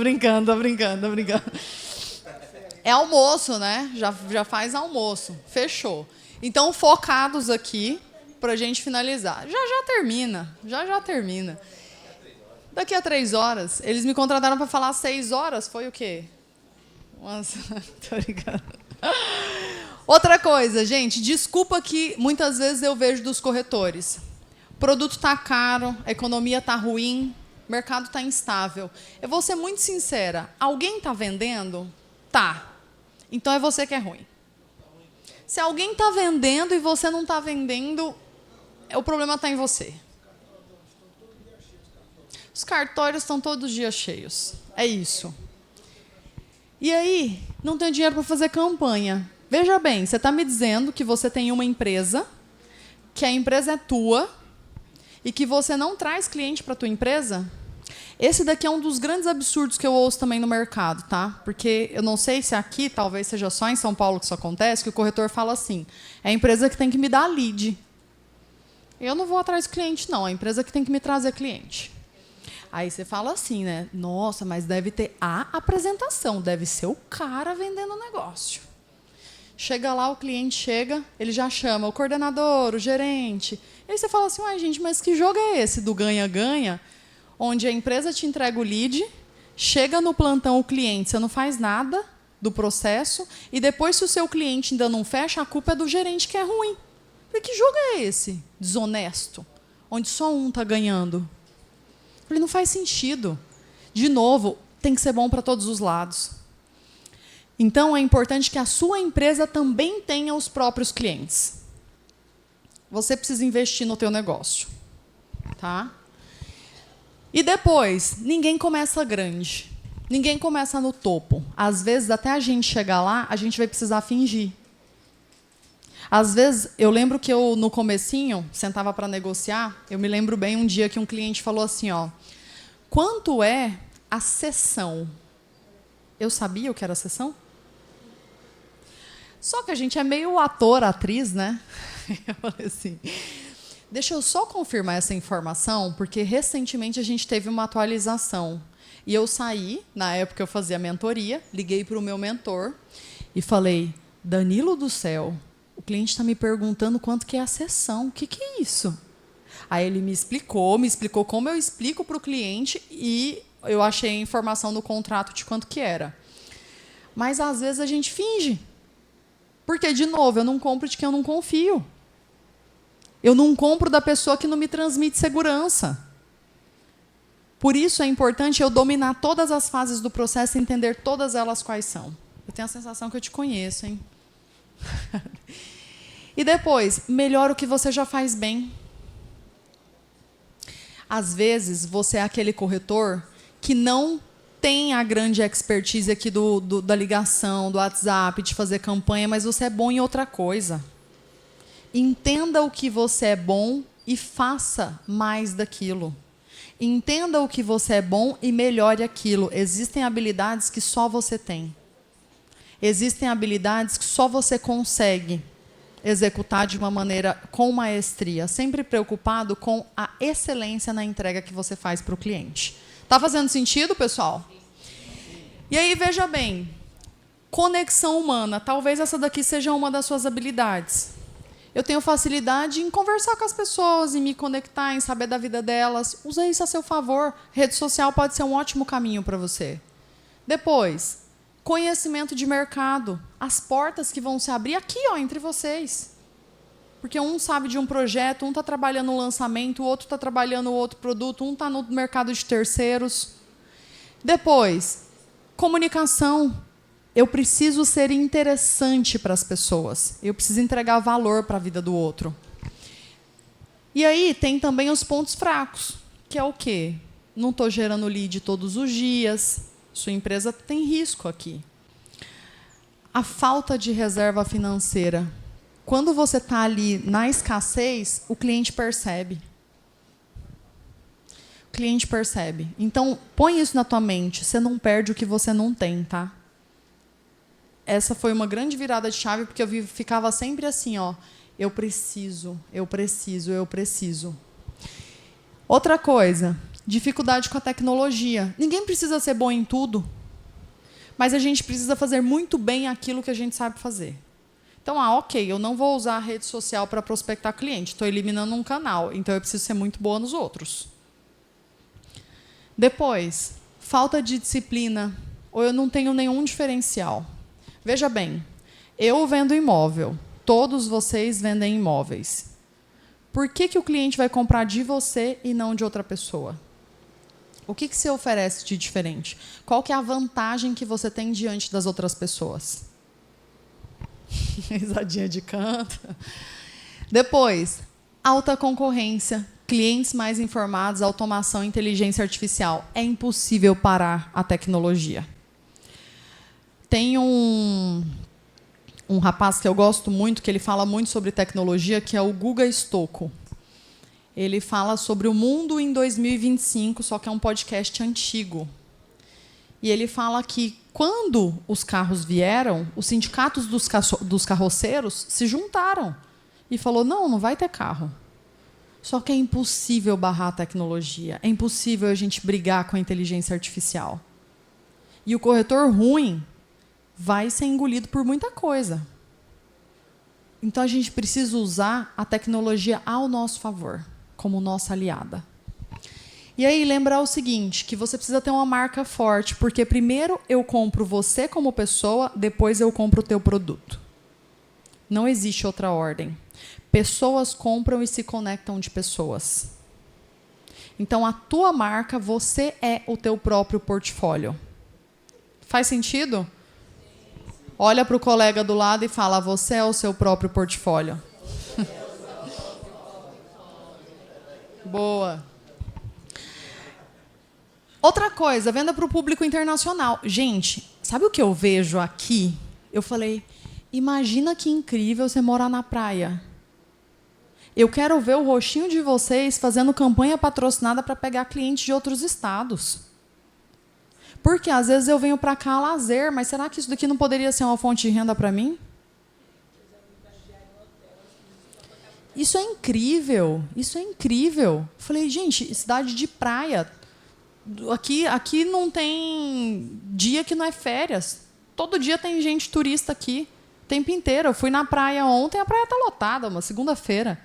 É almoço, né? Já faz almoço. Fechou. Então, focados aqui para a gente finalizar. Já termina. Daqui a 3 horas. Eles me contrataram para falar 6 horas. Foi o quê? Tô brincando. Outra coisa, gente, desculpa que muitas vezes eu vejo dos corretores. O produto está caro, a economia está ruim, o mercado está instável. Eu vou ser muito sincera, alguém está vendendo? Tá. Então é você que é ruim. Se alguém está vendendo e você não está vendendo, o problema está em você. Os cartórios estão todos os dias cheios. É isso. E aí, não tem dinheiro para fazer campanha. Veja bem, você está me dizendo que você tem uma empresa, que a empresa é tua e que você não traz cliente para a tua empresa? Esse daqui é um dos grandes absurdos que eu ouço também no mercado, tá? Porque eu não sei se aqui, talvez seja só em São Paulo que isso acontece, que o corretor fala assim, é a empresa que tem que me dar lead. Eu não vou atrás de cliente, não. É a empresa que tem que me trazer cliente. Aí você fala assim, né? Nossa, mas deve ter a apresentação, deve ser o cara vendendo o negócio. Chega lá, o cliente chega, ele já chama o coordenador, o gerente. E aí você fala assim, uai, gente, mas que jogo é esse do ganha-ganha, onde a empresa te entrega o lead, chega no plantão o cliente, você não faz nada do processo, e depois, se o seu cliente ainda não fecha, a culpa é do gerente que é ruim. Falei, que jogo é esse? Desonesto, onde só um está ganhando. Falei, não faz sentido. De novo, tem que ser bom para todos os lados. Então, é importante que a sua empresa também tenha os próprios clientes. Você precisa investir no teu negócio. Tá? E depois, ninguém começa grande. Ninguém começa no topo. Às vezes, até a gente chegar lá, a gente vai precisar fingir. Às vezes, eu lembro que eu, no comecinho, sentava para negociar, eu me lembro bem um dia que um cliente falou assim, ó, quanto é a sessão? Eu sabia o que era a sessão? Só que a gente é meio ator, atriz, né? Eu falei assim, deixa eu só confirmar essa informação, porque recentemente a gente teve uma atualização. E eu saí, na época eu fazia mentoria, liguei para o meu mentor e falei, Danilo do céu, o cliente está me perguntando quanto que é a sessão. O que é isso? Aí ele me explicou como eu explico para o cliente e eu achei a informação no contrato de quanto que era. Mas, às vezes, a gente finge. Porque, de novo, eu não compro de quem eu não confio. Eu não compro da pessoa que não me transmite segurança. Por isso é importante eu dominar todas as fases do processo e entender todas elas quais são. Eu tenho a sensação que eu te conheço, hein? E depois, melhora o que você já faz bem. Às vezes, você é aquele corretor que não tem a grande expertise aqui da ligação, do WhatsApp, de fazer campanha, mas você é bom em outra coisa. Entenda o que você é bom e faça mais daquilo. Entenda o que você é bom e melhore aquilo. Existem habilidades que só você tem. Existem habilidades que só você consegue executar de uma maneira com maestria, sempre preocupado com a excelência na entrega que você faz para o cliente. Está fazendo sentido, pessoal? E aí, veja bem, conexão humana. Talvez essa daqui seja uma das suas habilidades. Eu tenho facilidade em conversar com as pessoas, em me conectar, em saber da vida delas. Use isso a seu favor. Rede social pode ser um ótimo caminho para você. Depois, conhecimento de mercado. As portas que vão se abrir aqui, ó, entre vocês. Porque um sabe de um projeto, um está trabalhando no lançamento, o outro está trabalhando outro produto, um está no mercado de terceiros. Depois, comunicação. Eu preciso ser interessante para as pessoas. Eu preciso entregar valor para a vida do outro. E aí tem também os pontos fracos, que é o quê? Não estou gerando lead todos os dias. Sua empresa tem risco aqui. A falta de reserva financeira. Quando você está ali na escassez, o cliente percebe. O cliente percebe. Então, põe isso na tua mente. Você não perde o que você não tem, tá? Essa foi uma grande virada de chave, porque eu ficava sempre assim, ó, eu preciso, eu preciso, eu preciso. Outra coisa, dificuldade com a tecnologia. Ninguém precisa ser bom em tudo, mas a gente precisa fazer muito bem aquilo que a gente sabe fazer. Então, ok, eu não vou usar a rede social para prospectar cliente, estou eliminando um canal, então eu preciso ser muito boa nos outros. Depois, falta de disciplina, ou eu não tenho nenhum diferencial. Veja bem, eu vendo imóvel, todos vocês vendem imóveis. Por que o cliente vai comprar de você e não de outra pessoa? O que você oferece de diferente? Qual que é a vantagem que você tem diante das outras pessoas? Risadinha de canto. Depois, alta concorrência, clientes mais informados, automação, inteligência artificial. É impossível parar a tecnologia. Tem um rapaz que eu gosto muito, que ele fala muito sobre tecnologia, que é o Guga Stocco. Ele fala sobre o mundo em 2025, só que é um podcast antigo. E ele fala que, quando os carros vieram, os sindicatos dos carroceiros se juntaram e falou, não vai ter carro. Só que é impossível barrar a tecnologia, é impossível a gente brigar com a inteligência artificial. E o corretor ruim vai ser engolido por muita coisa. Então, a gente precisa usar a tecnologia ao nosso favor, como nossa aliada. E aí, lembrar o seguinte, que você precisa ter uma marca forte, porque primeiro eu compro você como pessoa, depois eu compro o teu produto. Não existe outra ordem. Pessoas compram e se conectam de pessoas. Então, a tua marca, você é o teu próprio portfólio. Faz sentido? Olha para o colega do lado e fala, você é o seu próprio portfólio. Boa. Outra coisa, venda para o público internacional. Gente, sabe o que eu vejo aqui? Eu falei, Imagina que incrível você morar na praia. Eu quero ver o rostinho de vocês fazendo campanha patrocinada para pegar clientes de outros estados. Porque às vezes eu venho para cá a lazer, mas será que isso daqui não poderia ser uma fonte de renda para mim? Isso é incrível, isso é incrível. Falei, gente, cidade de praia. Aqui não tem dia que não é férias. Todo dia tem gente turista aqui, o tempo inteiro. Eu fui na praia ontem, a praia está lotada, uma segunda-feira.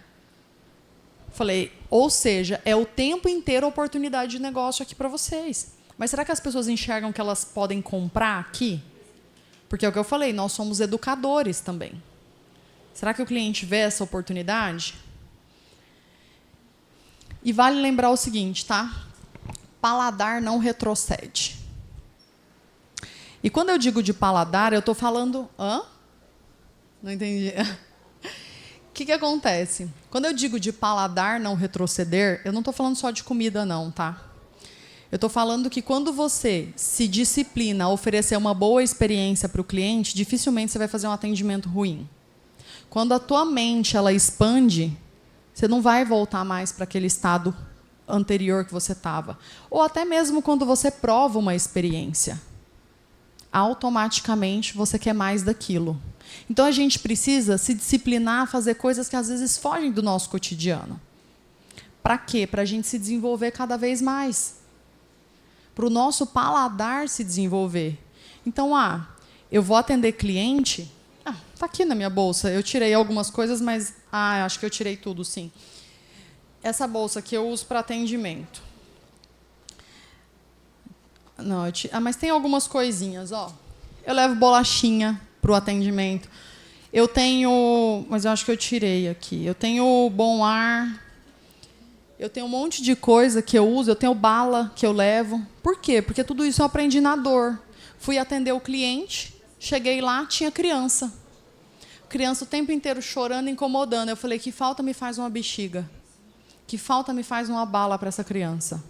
Falei, ou seja, é o tempo inteiro oportunidade de negócio aqui para vocês. Mas será que as pessoas enxergam que elas podem comprar aqui? Porque é o que eu falei, nós somos educadores também. Será que o cliente vê essa oportunidade? E vale lembrar o seguinte, tá? Paladar não retrocede. E quando eu digo de paladar, eu estou falando... Hã? Não entendi. O que acontece? Quando eu digo de paladar não retroceder, eu não estou falando só de comida, não, tá? Eu estou falando que quando você se disciplina a oferecer uma boa experiência para o cliente, dificilmente você vai fazer um atendimento ruim. Quando a tua mente ela expande, você não vai voltar mais para aquele estado anterior que você estava. Ou até mesmo quando você prova uma experiência, automaticamente você quer mais daquilo. Então a gente precisa se disciplinar a fazer coisas que às vezes fogem do nosso cotidiano. Para quê? Para a gente se desenvolver cada vez mais. Para o nosso paladar se desenvolver. Então, eu vou atender cliente... Está aqui na minha bolsa. Eu tirei algumas coisas, mas... acho que eu tirei tudo, sim. Essa bolsa que eu uso para atendimento. Não, mas tem algumas coisinhas, ó. Eu levo bolachinha para o atendimento. Eu tenho... Mas eu acho que eu tirei aqui. Eu tenho Bom Ar. Eu tenho um monte de coisa que eu uso. Eu tenho bala que eu levo. Por quê? Porque tudo isso eu aprendi na dor. Fui atender o cliente... Cheguei lá, tinha criança. Criança o tempo inteiro chorando, incomodando. Eu falei, que falta me faz uma bexiga? Que falta me faz uma bala para essa criança?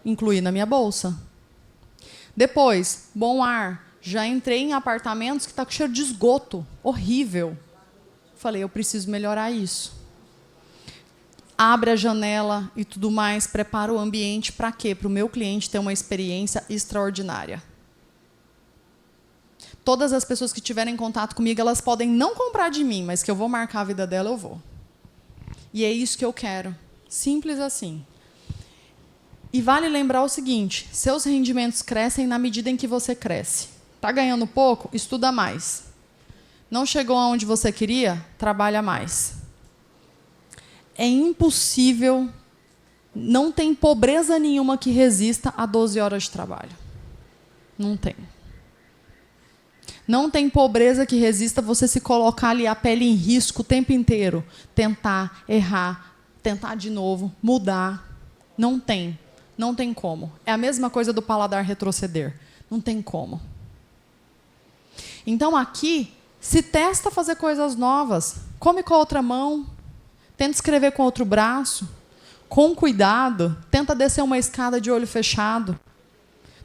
Incluí na minha bolsa. Depois, Bom Ar. Já entrei em apartamentos que está com cheiro de esgoto. Horrível. Falei, eu preciso melhorar isso. Abre a janela e tudo mais, prepara o ambiente para quê? Para o meu cliente ter uma experiência extraordinária. Todas as pessoas que tiverem contato comigo, elas podem não comprar de mim, mas que eu vou marcar a vida dela, eu vou. E é isso que eu quero. Simples assim. E vale lembrar o seguinte, seus rendimentos crescem na medida em que você cresce. Está ganhando pouco? Estuda mais. Não chegou aonde você queria? Trabalha mais. É impossível, não tem pobreza nenhuma que resista a 12 horas de trabalho. Não tem. Não tem pobreza que resista você se colocar ali a pele em risco o tempo inteiro. Tentar, errar, tentar de novo, mudar. Não tem. Não tem como. É a mesma coisa do paladar retroceder. Não tem como. Então, aqui, se testa fazer coisas novas. Come com a outra mão. Tenta escrever com o outro braço. Com cuidado. Tenta descer uma escada de olho fechado.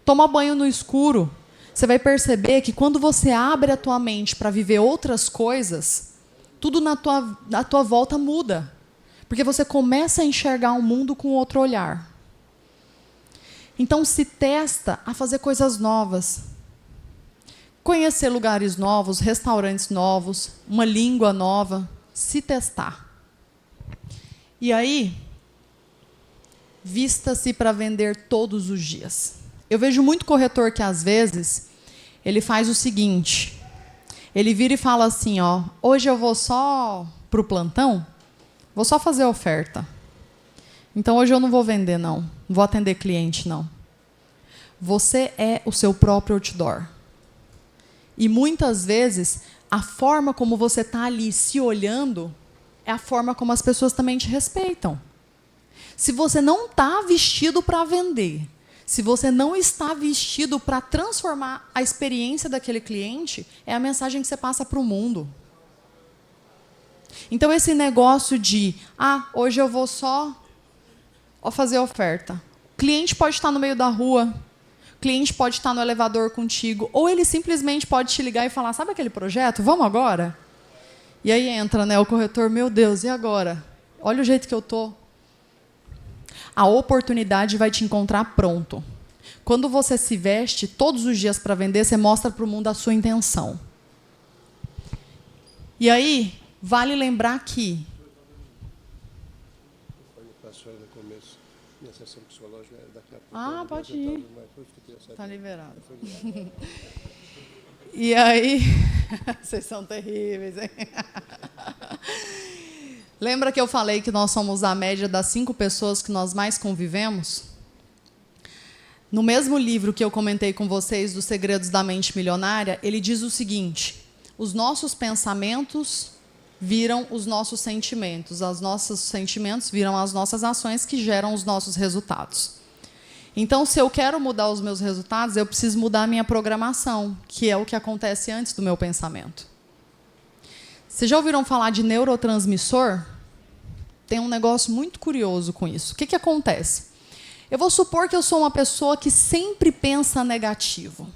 Toma banho no escuro. Você vai perceber que quando você abre a tua mente para viver outras coisas, tudo na tua volta muda. Porque você começa a enxergar o mundo com outro olhar. Então, se testa a fazer coisas novas. Conhecer lugares novos, restaurantes novos, uma língua nova. Se testar. E aí, vista-se para vender todos os dias. Eu vejo muito corretor que, às vezes, ele faz o seguinte. Ele vira e fala assim, ó, hoje eu vou só para o plantão, vou só fazer oferta. Então, hoje eu não vou vender, não. Não vou atender cliente, não. Você é o seu próprio outdoor. E, muitas vezes, a forma como você está ali se olhando é a forma como as pessoas também te respeitam. Se você não está vestido para vender, se você não está vestido para transformar a experiência daquele cliente, é a mensagem que você passa para o mundo. Então, esse negócio de, hoje eu vou só fazer oferta. O cliente pode estar no meio da rua, cliente pode estar no elevador contigo, ou ele simplesmente pode te ligar e falar, sabe aquele projeto? Vamos agora? E aí entra, né, o corretor, meu Deus, e agora? Olha o jeito que eu tô. A oportunidade vai te encontrar pronto. Quando você se veste todos os dias para vender, você mostra para o mundo a sua intenção. E aí, vale lembrar que... Ah, pode ir. Está liberado. E aí... Vocês são terríveis, hein? Lembra que eu falei que nós somos a média das 5 pessoas que nós mais convivemos? No mesmo livro que eu comentei com vocês, dos Segredos da Mente Milionária, ele diz o seguinte: os nossos pensamentos viram os nossos sentimentos, os nossos sentimentos viram as nossas ações que geram os nossos resultados. Então, se eu quero mudar os meus resultados, eu preciso mudar a minha programação, que é o que acontece antes do meu pensamento. Vocês já ouviram falar de neurotransmissor? Tem um negócio muito curioso com isso. O que acontece? Eu vou supor que eu sou uma pessoa que sempre pensa negativo.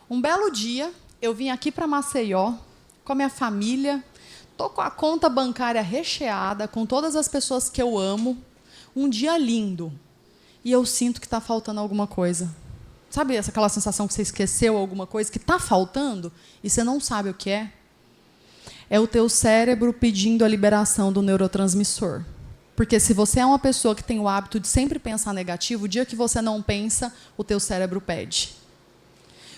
Um belo dia, eu vim aqui para Maceió, com a minha família, estou com a conta bancária recheada, com todas as pessoas que eu amo, um dia lindo. E eu sinto que está faltando alguma coisa. Sabe aquela sensação que você esqueceu alguma coisa, que está faltando, e você não sabe o que é? É o teu cérebro pedindo a liberação do neurotransmissor. Porque se você é uma pessoa que tem o hábito de sempre pensar negativo, o dia que você não pensa, o teu cérebro pede.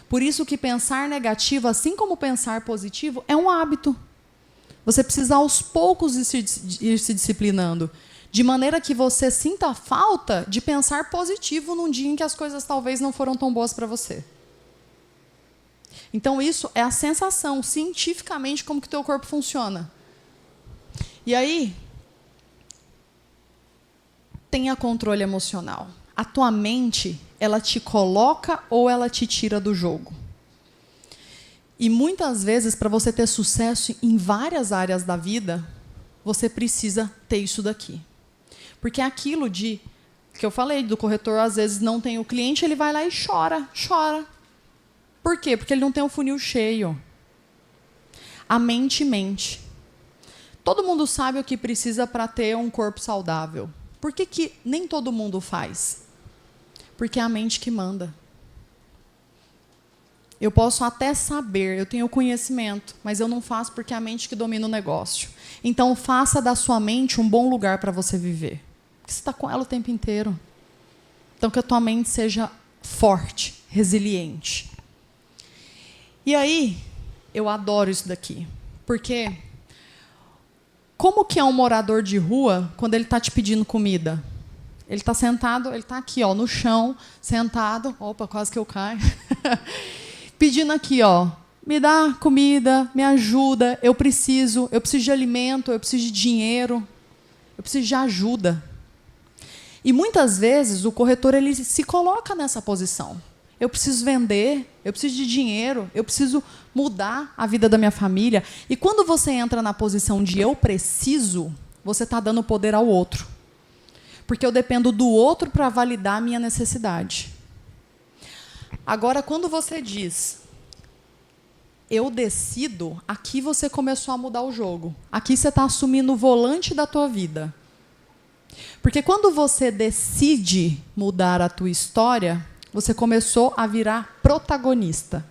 Por isso que pensar negativo, assim como pensar positivo, é um hábito. Você precisa aos poucos ir se disciplinando, de maneira que você sinta falta de pensar positivo num dia em que as coisas talvez não foram tão boas para você. Então, isso é a sensação, cientificamente, como que o teu corpo funciona. E aí, tenha controle emocional. A tua mente, ela te coloca ou ela te tira do jogo. E muitas vezes, para você ter sucesso em várias áreas da vida, você precisa ter isso daqui. Porque é aquilo que eu falei, do corretor, às vezes não tem o cliente, ele vai lá e chora. Por quê? Porque ele não tem o funil cheio. A mente mente. Todo mundo sabe o que precisa para ter um corpo saudável. Por que nem todo mundo faz? Porque é a mente que manda. Eu posso até saber, eu tenho conhecimento, mas eu não faço porque é a mente que domina o negócio. Então, faça da sua mente um bom lugar para você viver. Porque você está com ela o tempo inteiro. Então, que a tua mente seja forte, resiliente. E aí, eu adoro isso daqui. Porque como que é um morador de rua quando ele está te pedindo comida? Ele está sentado, ele está aqui, ó, no chão, sentado. Opa, quase que eu caio. Pedindo aqui, ó, me dá comida, me ajuda, eu preciso de alimento, eu preciso de dinheiro, eu preciso de ajuda. E muitas vezes o corretor ele se coloca nessa posição. Eu preciso vender, eu preciso de dinheiro, eu preciso mudar a vida da minha família. E quando você entra na posição de eu preciso, você está dando poder ao outro. Porque eu dependo do outro para validar a minha necessidade. Agora, quando você diz, eu decido, aqui você começou a mudar o jogo. Aqui você está assumindo o volante da tua vida. Porque quando você decide mudar a tua história, você começou a virar protagonista.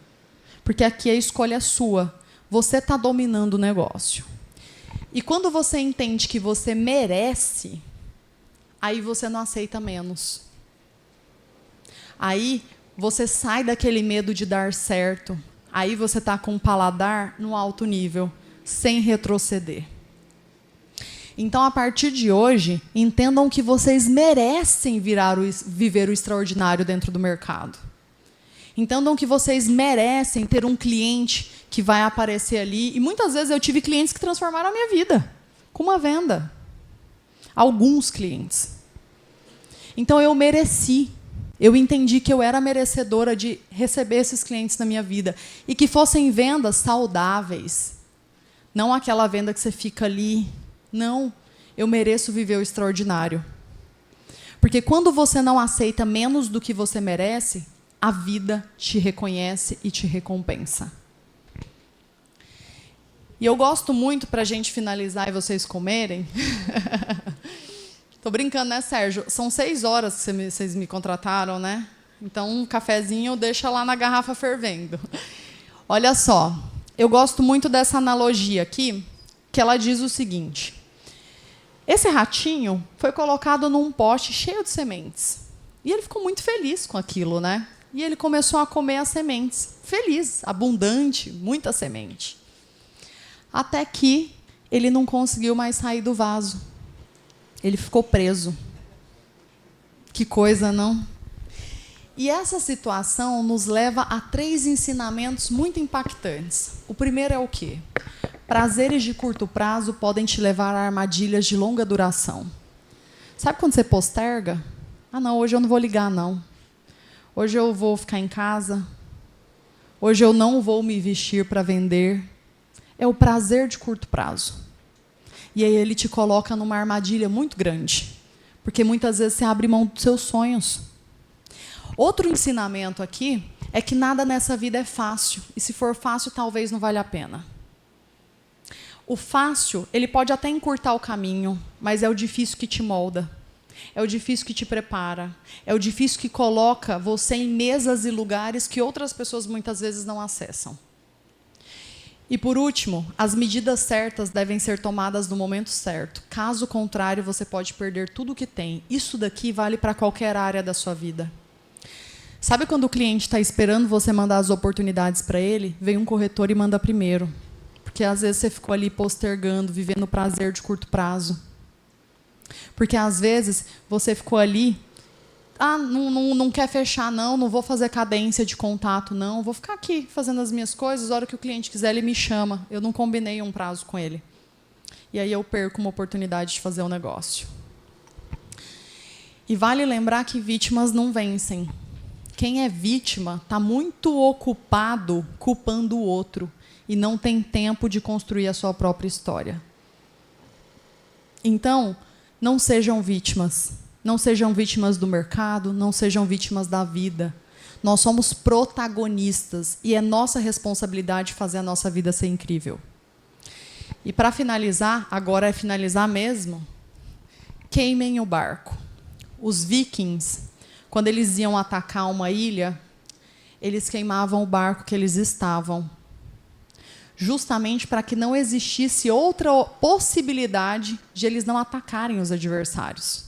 Porque aqui a escolha é sua. Você está dominando o negócio. E quando você entende que você merece, aí você não aceita menos. Aí você sai daquele medo de dar certo. Aí você está com um paladar no alto nível, sem retroceder. Então, a partir de hoje, entendam que vocês merecem viver o extraordinário dentro do mercado. Entendam que vocês merecem ter um cliente que vai aparecer ali. E muitas vezes eu tive clientes que transformaram a minha vida com uma venda. Alguns clientes. Então, eu mereci. Eu entendi que eu era merecedora de receber esses clientes na minha vida. E que fossem vendas saudáveis. Não aquela venda que você fica ali. Não, eu mereço viver o extraordinário. Porque quando você não aceita menos do que você merece, a vida te reconhece e te recompensa. E eu gosto muito, para a gente finalizar e vocês comerem. Tô brincando, né, Sérgio? São 6 horas que vocês me contrataram, né? Então, um cafezinho deixa lá na garrafa fervendo. Olha só, eu gosto muito dessa analogia aqui, que ela diz o seguinte. Esse ratinho foi colocado num pote cheio de sementes. E ele ficou muito feliz com aquilo, né? E ele começou a comer as sementes. Feliz, abundante, muita semente. Até que ele não conseguiu mais sair do vaso. Ele ficou preso. Que coisa, não? E essa situação nos leva a 3 ensinamentos muito impactantes. O primeiro é o quê? Prazeres de curto prazo podem te levar a armadilhas de longa duração. Sabe quando você posterga? Ah, não, hoje eu não vou ligar, não. Hoje eu vou ficar em casa. Hoje eu não vou me vestir para vender. É o prazer de curto prazo. E aí ele te coloca numa armadilha muito grande. Porque muitas vezes você abre mão dos seus sonhos. Outro ensinamento aqui é que nada nessa vida é fácil. E se for fácil, talvez não valha a pena. O fácil, ele pode até encurtar o caminho, mas é o difícil que te molda. É o difícil que te prepara. É o difícil que coloca você em mesas e lugares que outras pessoas muitas vezes não acessam. E, por último, as medidas certas devem ser tomadas no momento certo. Caso contrário, você pode perder tudo o que tem. Isso daqui vale para qualquer área da sua vida. Sabe quando o cliente está esperando você mandar as oportunidades para ele? Vem um corretor e manda primeiro. Porque, às vezes, você ficou ali postergando, vivendo o prazer de curto prazo. Porque, às vezes, você ficou ali... Ah, não quer fechar, não vou fazer cadência de contato, não. Vou ficar aqui fazendo as minhas coisas, a hora que o cliente quiser, ele me chama. Eu não combinei um prazo com ele. E aí eu perco uma oportunidade de fazer um negócio. E vale lembrar que vítimas não vencem. Quem é vítima está muito ocupado culpando o outro e não tem tempo de construir a sua própria história. Então, não sejam vítimas. Não sejam vítimas do mercado, não sejam vítimas da vida. Nós somos protagonistas e é nossa responsabilidade fazer a nossa vida ser incrível. E para finalizar, agora é finalizar mesmo, queimem o barco. Os vikings, quando eles iam atacar uma ilha, eles queimavam o barco que eles estavam, justamente para que não existisse outra possibilidade de eles não atacarem os adversários.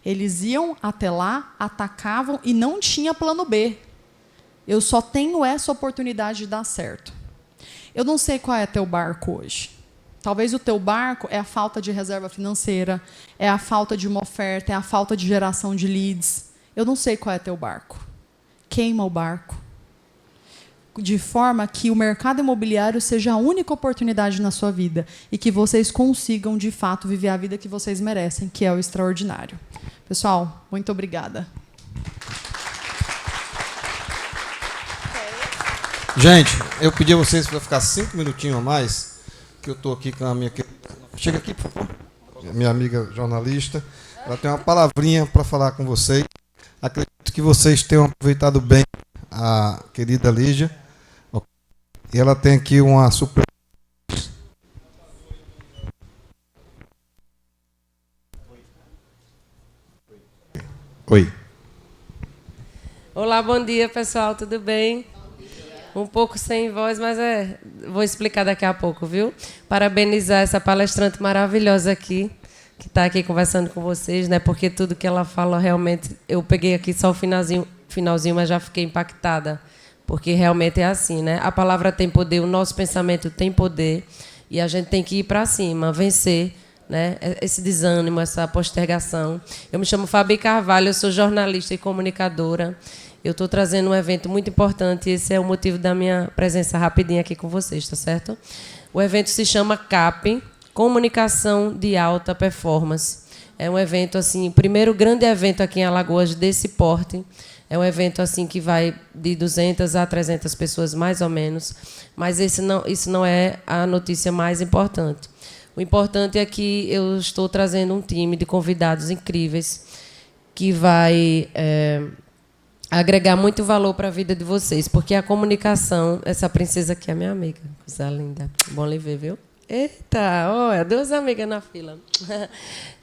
Eles iam até lá, atacavam e não tinha plano B. Eu só tenho essa oportunidade de dar certo. Eu não sei qual é teu barco hoje. Talvez o teu barco é a falta de reserva financeira, é a falta de uma oferta, é a falta de geração de leads. Eu não sei qual é teu barco. Queima o barco. De forma que o mercado imobiliário seja a única oportunidade na sua vida e que vocês consigam, de fato, viver a vida que vocês merecem, que é o extraordinário. Pessoal, muito obrigada. Gente, eu pedi a vocês para ficar 5 minutinhos a mais, que eu estou aqui com a minha... Chega aqui, por favor. Minha amiga jornalista. Ela tem uma palavrinha para falar com vocês. Acredito que vocês tenham aproveitado bem a querida Lígia. E ela tem aqui uma surpresa. Oi. Olá, bom dia, pessoal, tudo bem? Um pouco sem voz, mas vou explicar daqui a pouco, viu? Parabenizar essa palestrante maravilhosa aqui, que está aqui conversando com vocês, né? Porque tudo que ela fala, realmente, eu peguei aqui só o finalzinho, mas já fiquei impactada. Porque realmente é assim, né? A palavra tem poder, o nosso pensamento tem poder, e a gente tem que ir para cima, vencer, né? Esse desânimo, essa postergação. Eu me chamo Fabi Carvalho, eu sou jornalista e comunicadora. Eu estou trazendo um evento muito importante, e esse é o motivo da minha presença rapidinho aqui com vocês, tá certo? O evento se chama CAP, Comunicação de Alta Performance. É um evento, assim, o primeiro grande evento aqui em Alagoas desse porte. É um evento assim que vai de 200 a 300 pessoas, mais ou menos. Mas isso não é a notícia mais importante. O importante é que eu estou trazendo um time de convidados incríveis que vai agregar muito valor para a vida de vocês, porque a comunicação, essa princesa aqui é minha amiga, coisa linda, bom lhe ver, viu? Eita, olha, 2 amigas na fila.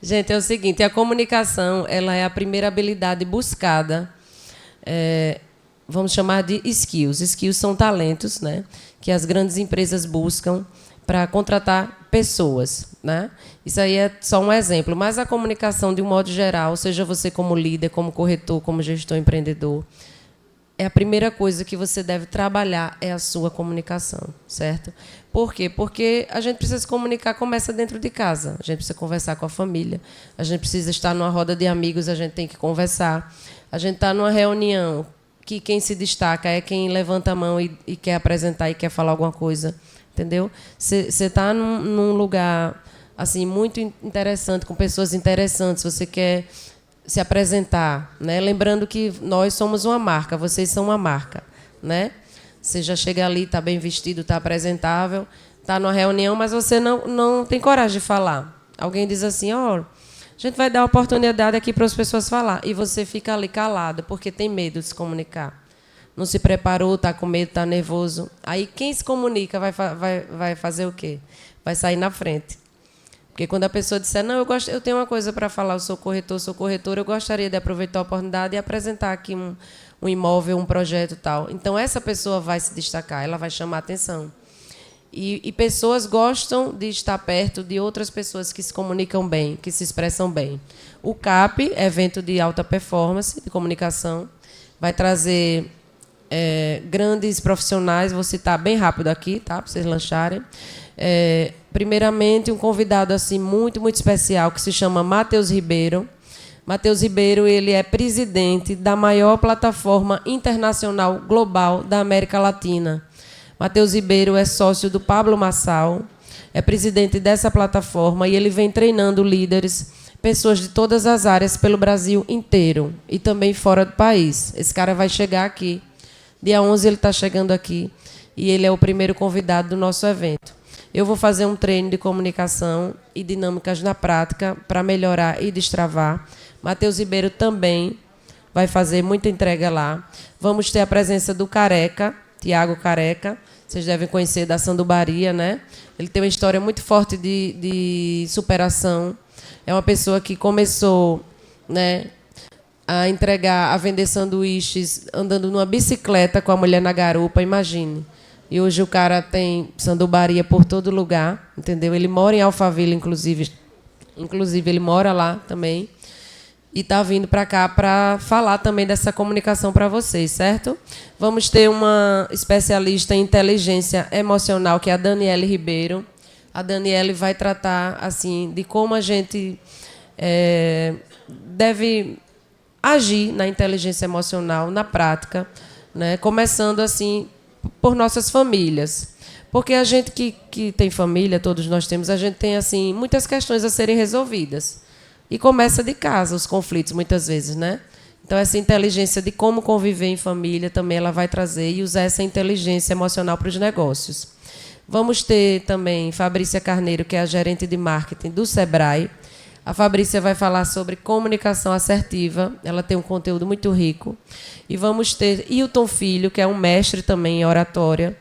Gente, é o seguinte, a comunicação, ela é a primeira habilidade buscada, vamos chamar de skills. Skills são talentos, né, que as grandes empresas buscam para contratar pessoas, né? Isso aí é só um exemplo, mas a comunicação, de um modo geral, seja você como líder, como corretor, como gestor empreendedor, é a primeira coisa que você deve trabalhar, é a sua comunicação, certo? Por quê? Porque a gente precisa se comunicar, começa dentro de casa, a gente precisa conversar com a família, a gente precisa estar numa roda de amigos, a gente tem que conversar, a gente está numa reunião que quem se destaca é quem levanta a mão e quer apresentar e quer falar alguma coisa, entendeu? Você está num lugar assim muito interessante, com pessoas interessantes, você quer se apresentar, né? Lembrando que nós somos uma marca, vocês são uma marca, né? Você já chega ali, está bem vestido, está apresentável, está numa reunião, mas você não tem coragem de falar. Alguém diz assim, ó, a gente vai dar oportunidade aqui para as pessoas falar, e você fica ali calada, porque tem medo de se comunicar. Não se preparou, está com medo, está nervoso. Aí quem se comunica vai fazer o quê? Vai sair na frente. Porque quando a pessoa disser, não, eu tenho uma coisa para falar, eu sou corretor, sou corretora, eu gostaria de aproveitar a oportunidade e apresentar aqui um imóvel, um projeto e tal. Então, essa pessoa vai se destacar, ela vai chamar a atenção. E pessoas gostam de estar perto de outras pessoas que se comunicam bem, que se expressam bem. O CAP, evento de alta performance, de comunicação, vai trazer grandes profissionais, vou citar bem rápido aqui, tá, para vocês lancharem. Primeiramente, um convidado assim muito, muito especial, que se chama Matheus Ribeiro. Matheus Ribeiro, ele é presidente da maior plataforma internacional global da América Latina. Matheus Ribeiro é sócio do Pablo Marçal, é presidente dessa plataforma e ele vem treinando líderes, pessoas de todas as áreas pelo Brasil inteiro e também fora do país. Esse cara vai chegar aqui. Dia 11 ele está chegando aqui e ele é o primeiro convidado do nosso evento. Eu vou fazer um treino de comunicação e dinâmicas na prática para melhorar e destravar. Matheus Ribeiro também vai fazer muita entrega lá. Vamos ter a presença do Careca, Tiago Careca, vocês devem conhecer, da Sandubaria, né? Ele tem uma história muito forte de superação. É uma pessoa que começou, né, a vender sanduíches andando numa bicicleta com a mulher na garupa, imagine. E hoje o cara tem sandubaria por todo lugar, entendeu? Ele mora em Alphaville, inclusive ele mora lá também. E está vindo para cá para falar também dessa comunicação para vocês, certo? Vamos ter uma especialista em inteligência emocional, que é a Daniele Ribeiro. A Daniele vai tratar assim de como a gente deve agir na inteligência emocional, na prática, né? Começando assim por nossas famílias. Porque a gente que tem família, todos nós temos, a gente tem assim muitas questões a serem resolvidas. E começa de casa os conflitos, muitas vezes, né? Então, essa inteligência de como conviver em família também ela vai trazer e usar essa inteligência emocional para os negócios. Vamos ter também Fabrícia Carneiro, que é a gerente de marketing do Sebrae. A Fabrícia vai falar sobre comunicação assertiva, ela tem um conteúdo muito rico. E vamos ter Hilton Filho, que é um mestre também em oratória,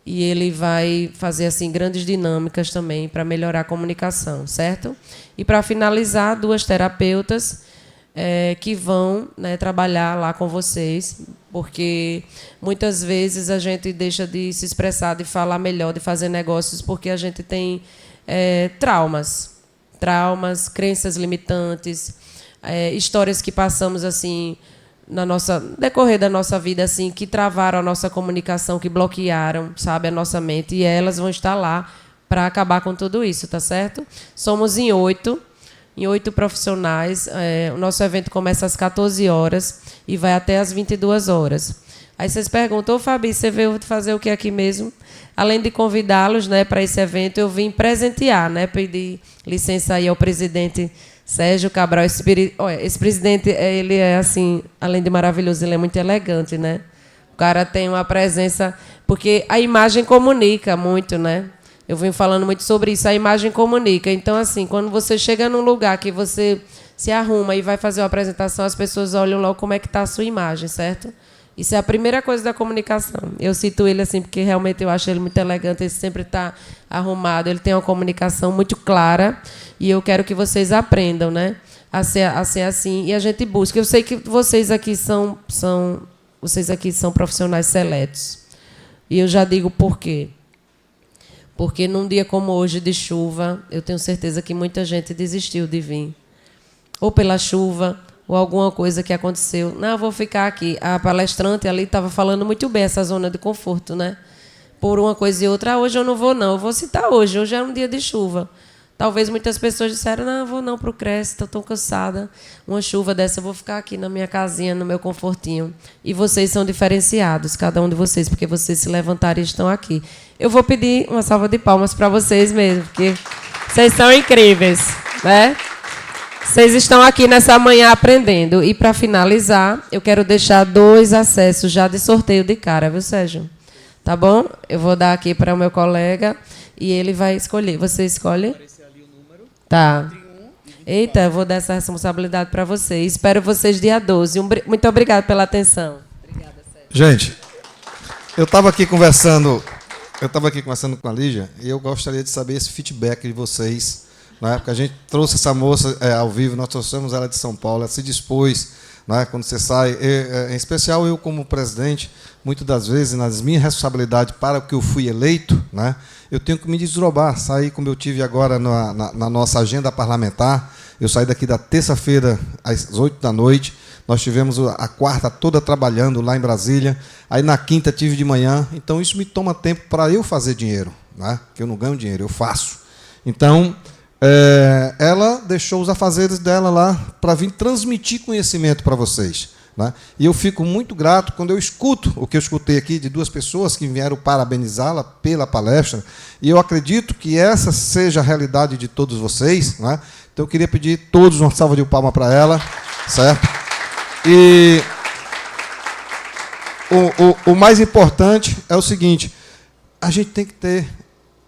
e ele vai fazer assim grandes dinâmicas também para melhorar a comunicação, certo? E para finalizar, 2 terapeutas que vão, né, trabalhar lá com vocês, porque muitas vezes a gente deixa de se expressar, de falar melhor, de fazer negócios, porque a gente tem traumas, crenças limitantes, histórias que passamos assim no decorrer da nossa vida, assim, que travaram a nossa comunicação, que bloquearam, sabe, a nossa mente, e elas vão estar lá para acabar com tudo isso, tá certo? Somos em 8 profissionais. O nosso evento começa às 14 horas e vai até às 22 horas. Aí vocês perguntam, Fabi, você veio fazer o que aqui mesmo? Além de convidá-los, né, para esse evento, eu vim presentear, né, pedir licença aí ao presidente Sérgio Cabral. Esse presidente, ele é assim, além de maravilhoso, ele é muito elegante, né? O cara tem uma presença, porque a imagem comunica muito, né? Eu venho falando muito sobre isso, a imagem comunica. Então, assim, quando você chega num lugar que você se arruma e vai fazer uma apresentação, as pessoas olham logo como é que está a sua imagem, certo? Isso é a primeira coisa da comunicação. Eu cito ele assim porque realmente eu acho ele muito elegante, ele sempre está arrumado, ele tem uma comunicação muito clara e eu quero que vocês aprendam, né, a ser assim, e a gente busca. Eu sei que vocês aqui são profissionais seletos. E eu já digo por quê. Porque num dia como hoje de chuva, eu tenho certeza que muita gente desistiu de vir. Ou pela chuva, ou alguma coisa que aconteceu. Não, eu vou ficar aqui. A palestrante ali estava falando muito bem essa zona de conforto, né? Por uma coisa e outra, hoje eu não vou, não. Eu vou citar hoje. Hoje é um dia de chuva. Talvez muitas pessoas disseram, não, eu vou não para o CRES, estou tão cansada. Uma chuva dessa, eu vou ficar aqui na minha casinha, no meu confortinho. E vocês são diferenciados, cada um de vocês, porque vocês se levantaram e estão aqui. Eu vou pedir uma salva de palmas para vocês mesmo, porque vocês são incríveis, né? Vocês estão aqui nessa manhã aprendendo. E, para finalizar, eu quero deixar 2 acessos já de sorteio de cara, viu, Sérgio? Tá bom? Eu vou dar aqui para o meu colega e ele vai escolher. Você escolhe? Tá. Eita, eu vou dar essa responsabilidade para vocês. Espero vocês dia 12. Muito obrigada pela atenção. Obrigada, Sérgio. Gente, eu estava aqui conversando com a Lígia e eu gostaria de saber esse feedback de vocês, né? Porque a gente trouxe essa moça ao vivo, nós trouxemos ela de São Paulo, ela se dispôs, né? Quando você sai, em especial eu como presidente, muitas das vezes, nas minhas responsabilidades para o que eu fui eleito, né? Eu tenho que me desdobrar, sair como eu tive agora na nossa agenda parlamentar. Eu saí daqui da terça-feira às 8 da noite, nós tivemos a quarta toda trabalhando lá em Brasília, aí na quinta tive de manhã, então isso me toma tempo para eu fazer dinheiro, né? Que eu não ganho dinheiro, eu faço. Então, ela deixou os afazeres dela lá para vir transmitir conhecimento para vocês, né? E eu fico muito grato quando eu escuto o que eu escutei aqui de 2 pessoas que vieram parabenizá-la pela palestra, e eu acredito que essa seja a realidade de todos vocês, né? Então eu queria pedir todos uma salva de palmas para ela, certo? E o mais importante é o seguinte, a gente tem que ter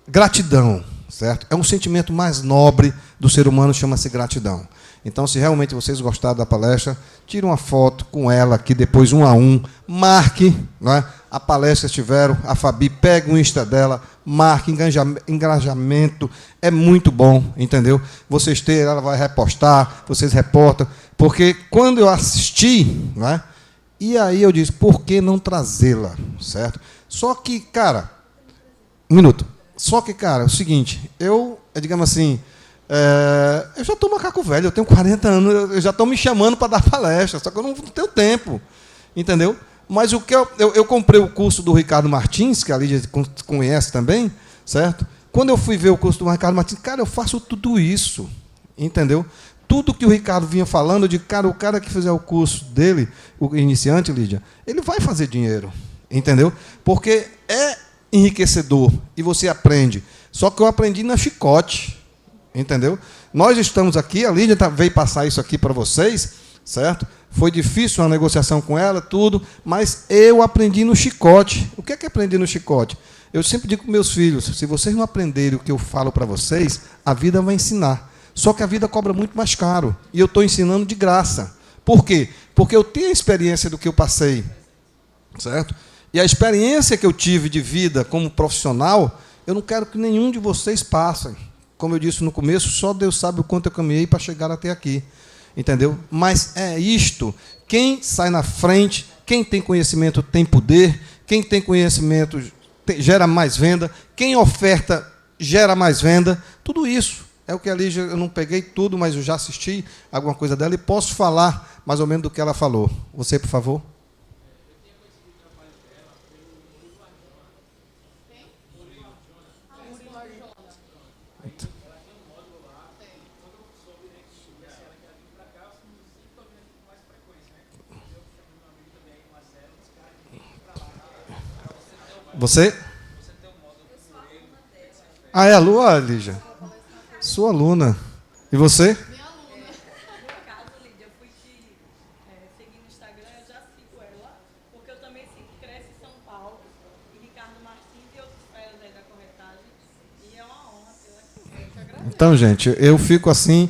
gratidão, certo? É um sentimento mais nobre do ser humano, chama-se gratidão. Então, se realmente vocês gostaram da palestra, tire uma foto com ela aqui, depois 1 a 1, marque, né, a palestra que tiveram, a Fabi, pegue o Insta dela, marque, engajamento, é muito bom, entendeu? Vocês terem, ela vai repostar, vocês reportam, porque quando eu assisti, né, e aí eu disse, por que não trazê-la, certo? Só que, cara, é o seguinte, digamos assim, eu já estou macaco velho, eu tenho 40 anos, eu já estou me chamando para dar palestra, só que eu não tenho tempo, entendeu? Mas o que eu comprei o curso do Ricardo Martins, que a Lídia conhece também, certo? Quando eu fui ver o curso do Ricardo Martins, cara, eu faço tudo isso, entendeu? Tudo que o Ricardo vinha falando, eu digo, cara, o cara que fizer o curso dele, o iniciante, Lídia, ele vai fazer dinheiro, entendeu? Porque é enriquecedor e você aprende. Só que eu aprendi na chicote, entendeu? Nós estamos aqui, a Lídia veio passar isso aqui para vocês, certo? Foi difícil uma negociação com ela, tudo, mas eu aprendi no chicote. O que é que aprendi no chicote? Eu sempre digo para meus filhos, se vocês não aprenderem o que eu falo para vocês, a vida vai ensinar. Só que a vida cobra muito mais caro. E eu estou ensinando de graça. Por quê? Porque eu tenho a experiência do que eu passei, certo? E a experiência que eu tive de vida como profissional, eu não quero que nenhum de vocês passem. Como eu disse no começo, só Deus sabe o quanto eu caminhei para chegar até aqui. Entendeu? Mas é isto. Quem sai na frente, quem tem conhecimento tem poder, quem tem conhecimento gera mais venda, quem oferta gera mais venda. Tudo isso é o que a Lígia, eu não peguei tudo, mas eu já assisti alguma coisa dela e posso falar mais ou menos do que ela falou. Você, por favor. Você? Ah, é a Lua, Lígia? Sua aluna. E você? Minha aluna. No caso, Lídia, eu fui te seguir no Instagram, eu já sigo ela, porque eu também sigo Cresce São Paulo, e Ricardo Martins e outros feras aí da corretagem. E é uma honra tê-la aqui. Eu te agradeço. Então, gente, eu fico assim,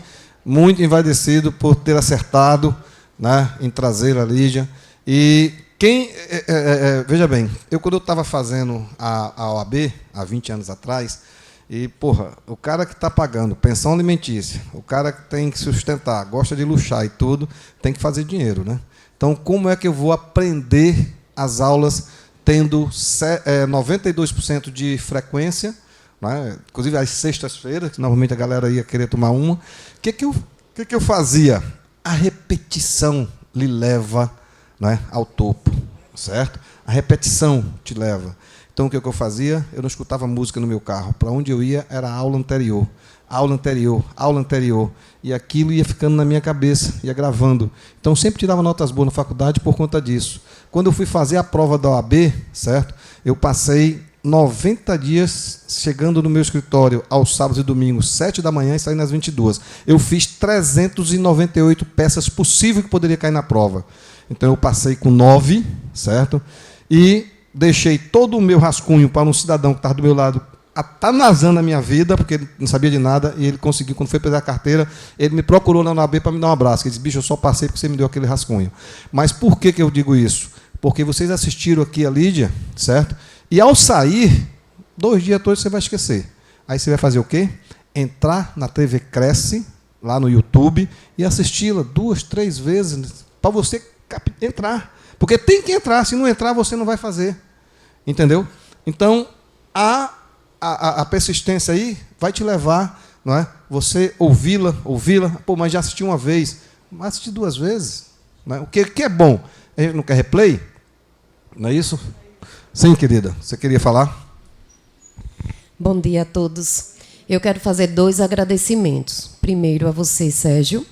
muito envaidecido por ter acertado, né, em trazer a Lídia. E veja bem, quando eu estava fazendo a OAB, há 20 anos atrás, e, porra, o cara que está pagando pensão alimentícia, o cara que tem que sustentar, gosta de luxar e tudo, tem que fazer dinheiro, né? Então, como é que eu vou aprender as aulas tendo 92% de frequência, né? Inclusive às sextas-feiras, que normalmente a galera ia querer tomar uma? O que eu fazia? A repetição lhe leva, né, ao topo, certo? A repetição te leva. Então, o que eu fazia? Eu não escutava música no meu carro. Para onde eu ia era a aula anterior. Aula anterior, aula anterior. E aquilo ia ficando na minha cabeça, ia gravando. Então, sempre tirava notas boas na faculdade por conta disso. Quando eu fui fazer a prova da OAB, certo? Eu passei 90 dias chegando no meu escritório aos sábados e domingos, 7 da manhã e saindo às 22. Eu fiz 398 peças possíveis que poderia cair na prova. Então, eu passei com 9, certo? E deixei todo o meu rascunho para um cidadão que estava do meu lado, atanazando a minha vida, porque ele não sabia de nada, e ele conseguiu, quando foi pegar a carteira, ele me procurou na OAB para me dar um abraço. Ele disse, bicho, eu só passei porque você me deu aquele rascunho. Mas por que eu digo isso? Porque vocês assistiram aqui a Lídia, certo? E ao sair, 2 dias todos você vai esquecer. Aí você vai fazer o quê? Entrar na TV Cresce, lá no YouTube, e assisti-la 2, 3 vezes, para você entrar. Porque tem que entrar, se não entrar, você não vai fazer. Entendeu? Então, a persistência aí vai te levar, não é? Você ouvi-la, pô, mas já assisti uma vez, mas assisti 2 vezes. Não é? O que é bom? A gente não quer replay? Não é isso? Sim, querida, você queria falar? Bom dia a todos. Eu quero fazer 2 agradecimentos. Primeiro a você, Sérgio,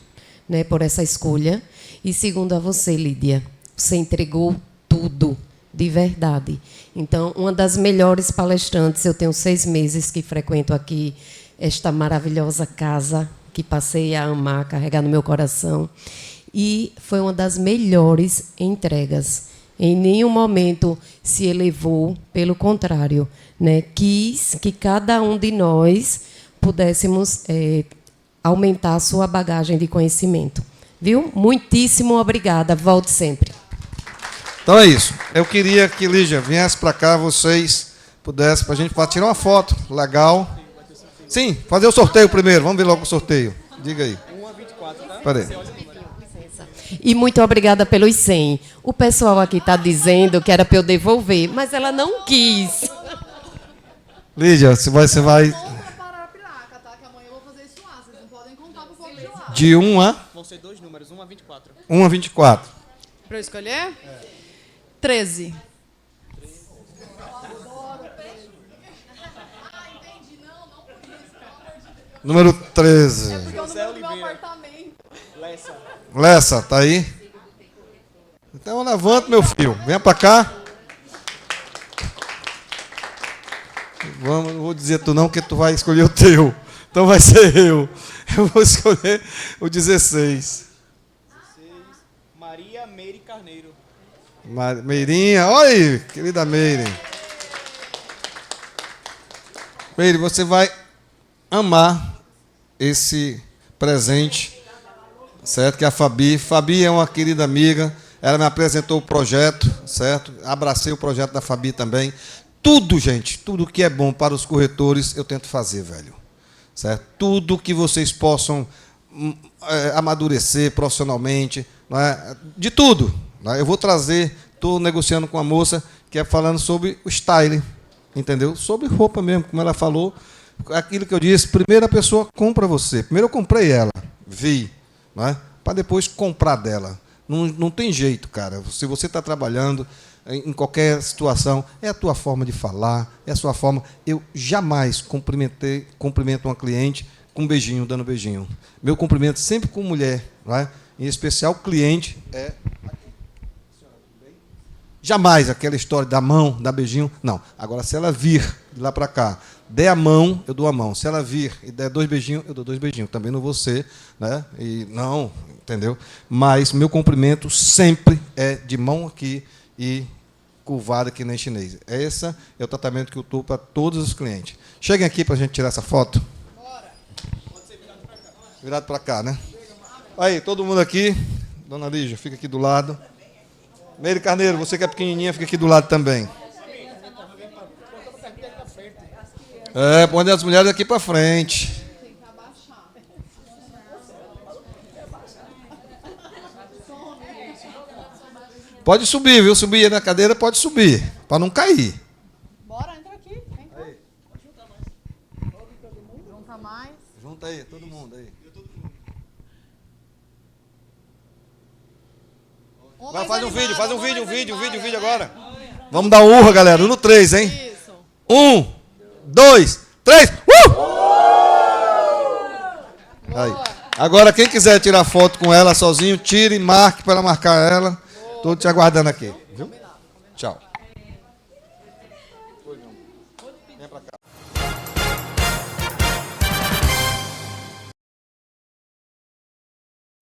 né, por essa escolha. E segundo a você, Lídia. Você entregou tudo, de verdade. Então, uma das melhores palestrantes, eu tenho 6 meses que frequento aqui esta maravilhosa casa, que passei a amar, carregar no meu coração. E foi uma das melhores entregas. Em nenhum momento se elevou, pelo contrário, né? Quis que cada um de nós pudéssemos aumentar a sua bagagem de conhecimento. Viu? Muitíssimo obrigada. Volte sempre. Então é isso. Eu queria que, Lígia, viesse para cá, vocês pudessem, para a gente tirar uma foto legal. Sim, fazer o sorteio primeiro. Vamos ver logo o sorteio. Diga aí. 1 a 24, tá? Espera aí. E muito obrigada pelos 100. O pessoal aqui está dizendo que era para eu devolver, mas ela não quis. Lídia, você vai... De 1 a... Vão ser 2 números, 1 a 24. 1 a 24. Para eu escolher? 13. Número 13. Lessa, tá aí? Então levanta, meu filho. Venha para cá. Vamos, não vou dizer tu não, que tu vai escolher o teu. Então vai ser eu. Eu vou escolher o 16. Maria Meire Carneiro. Meirinha, olha aí, querida Meire. Meire, você vai amar esse presente, certo? Que é a Fabi. Fabi é uma querida amiga. Ela me apresentou o projeto, certo? Abracei o projeto da Fabi também. Tudo, gente, tudo que é bom para os corretores, eu tento fazer, velho. Certo? Tudo que vocês possam amadurecer profissionalmente, não é? De tudo. Não é? Eu vou trazer, estou negociando com a moça que é falando sobre o style, entendeu? Sobre roupa mesmo, como ela falou. Aquilo que eu disse, primeiro a pessoa compra você. Primeiro eu comprei ela, vi, não é? Para depois comprar dela. Não tem jeito, cara. Se você está trabalhando em qualquer situação, é a tua forma de falar, é a sua forma. Eu jamais cumprimento uma cliente com um beijinho, dando beijinho. Meu cumprimento sempre com mulher, não é? Em especial cliente é... Jamais aquela história da mão, dar beijinho, não. Agora, se ela vir de lá para cá, der a mão, eu dou a mão. Se ela vir e der 2 beijinhos, eu dou 2 beijinhos. Também não vou ser, né? E não, entendeu? Mas meu cumprimento sempre é de mão aqui e curvada que nem chinês. Esse é o tratamento que eu dou para todos os clientes. Cheguem aqui para a gente tirar essa foto. Virado para cá, né? Aí, todo mundo aqui. Dona Lígia, fica aqui do lado. Meire Carneiro, você que é pequenininha, fica aqui do lado também. Põe as mulheres aqui para frente. Pode subir, viu? Subir na cadeira, pode subir, para não cair. Bora, entra aqui. Vem cá. Junta mais. Junta aí, todo mundo aí. Vai, faz um vídeo agora. Vamos dar um urra, galera, no 3, hein? Isso. 1, 2, 3. Aí. Agora, quem quiser tirar foto com ela sozinho, tire e marque para ela marcar ela. Estou te aguardando aqui. Viu? Tchau. Vem pra cá.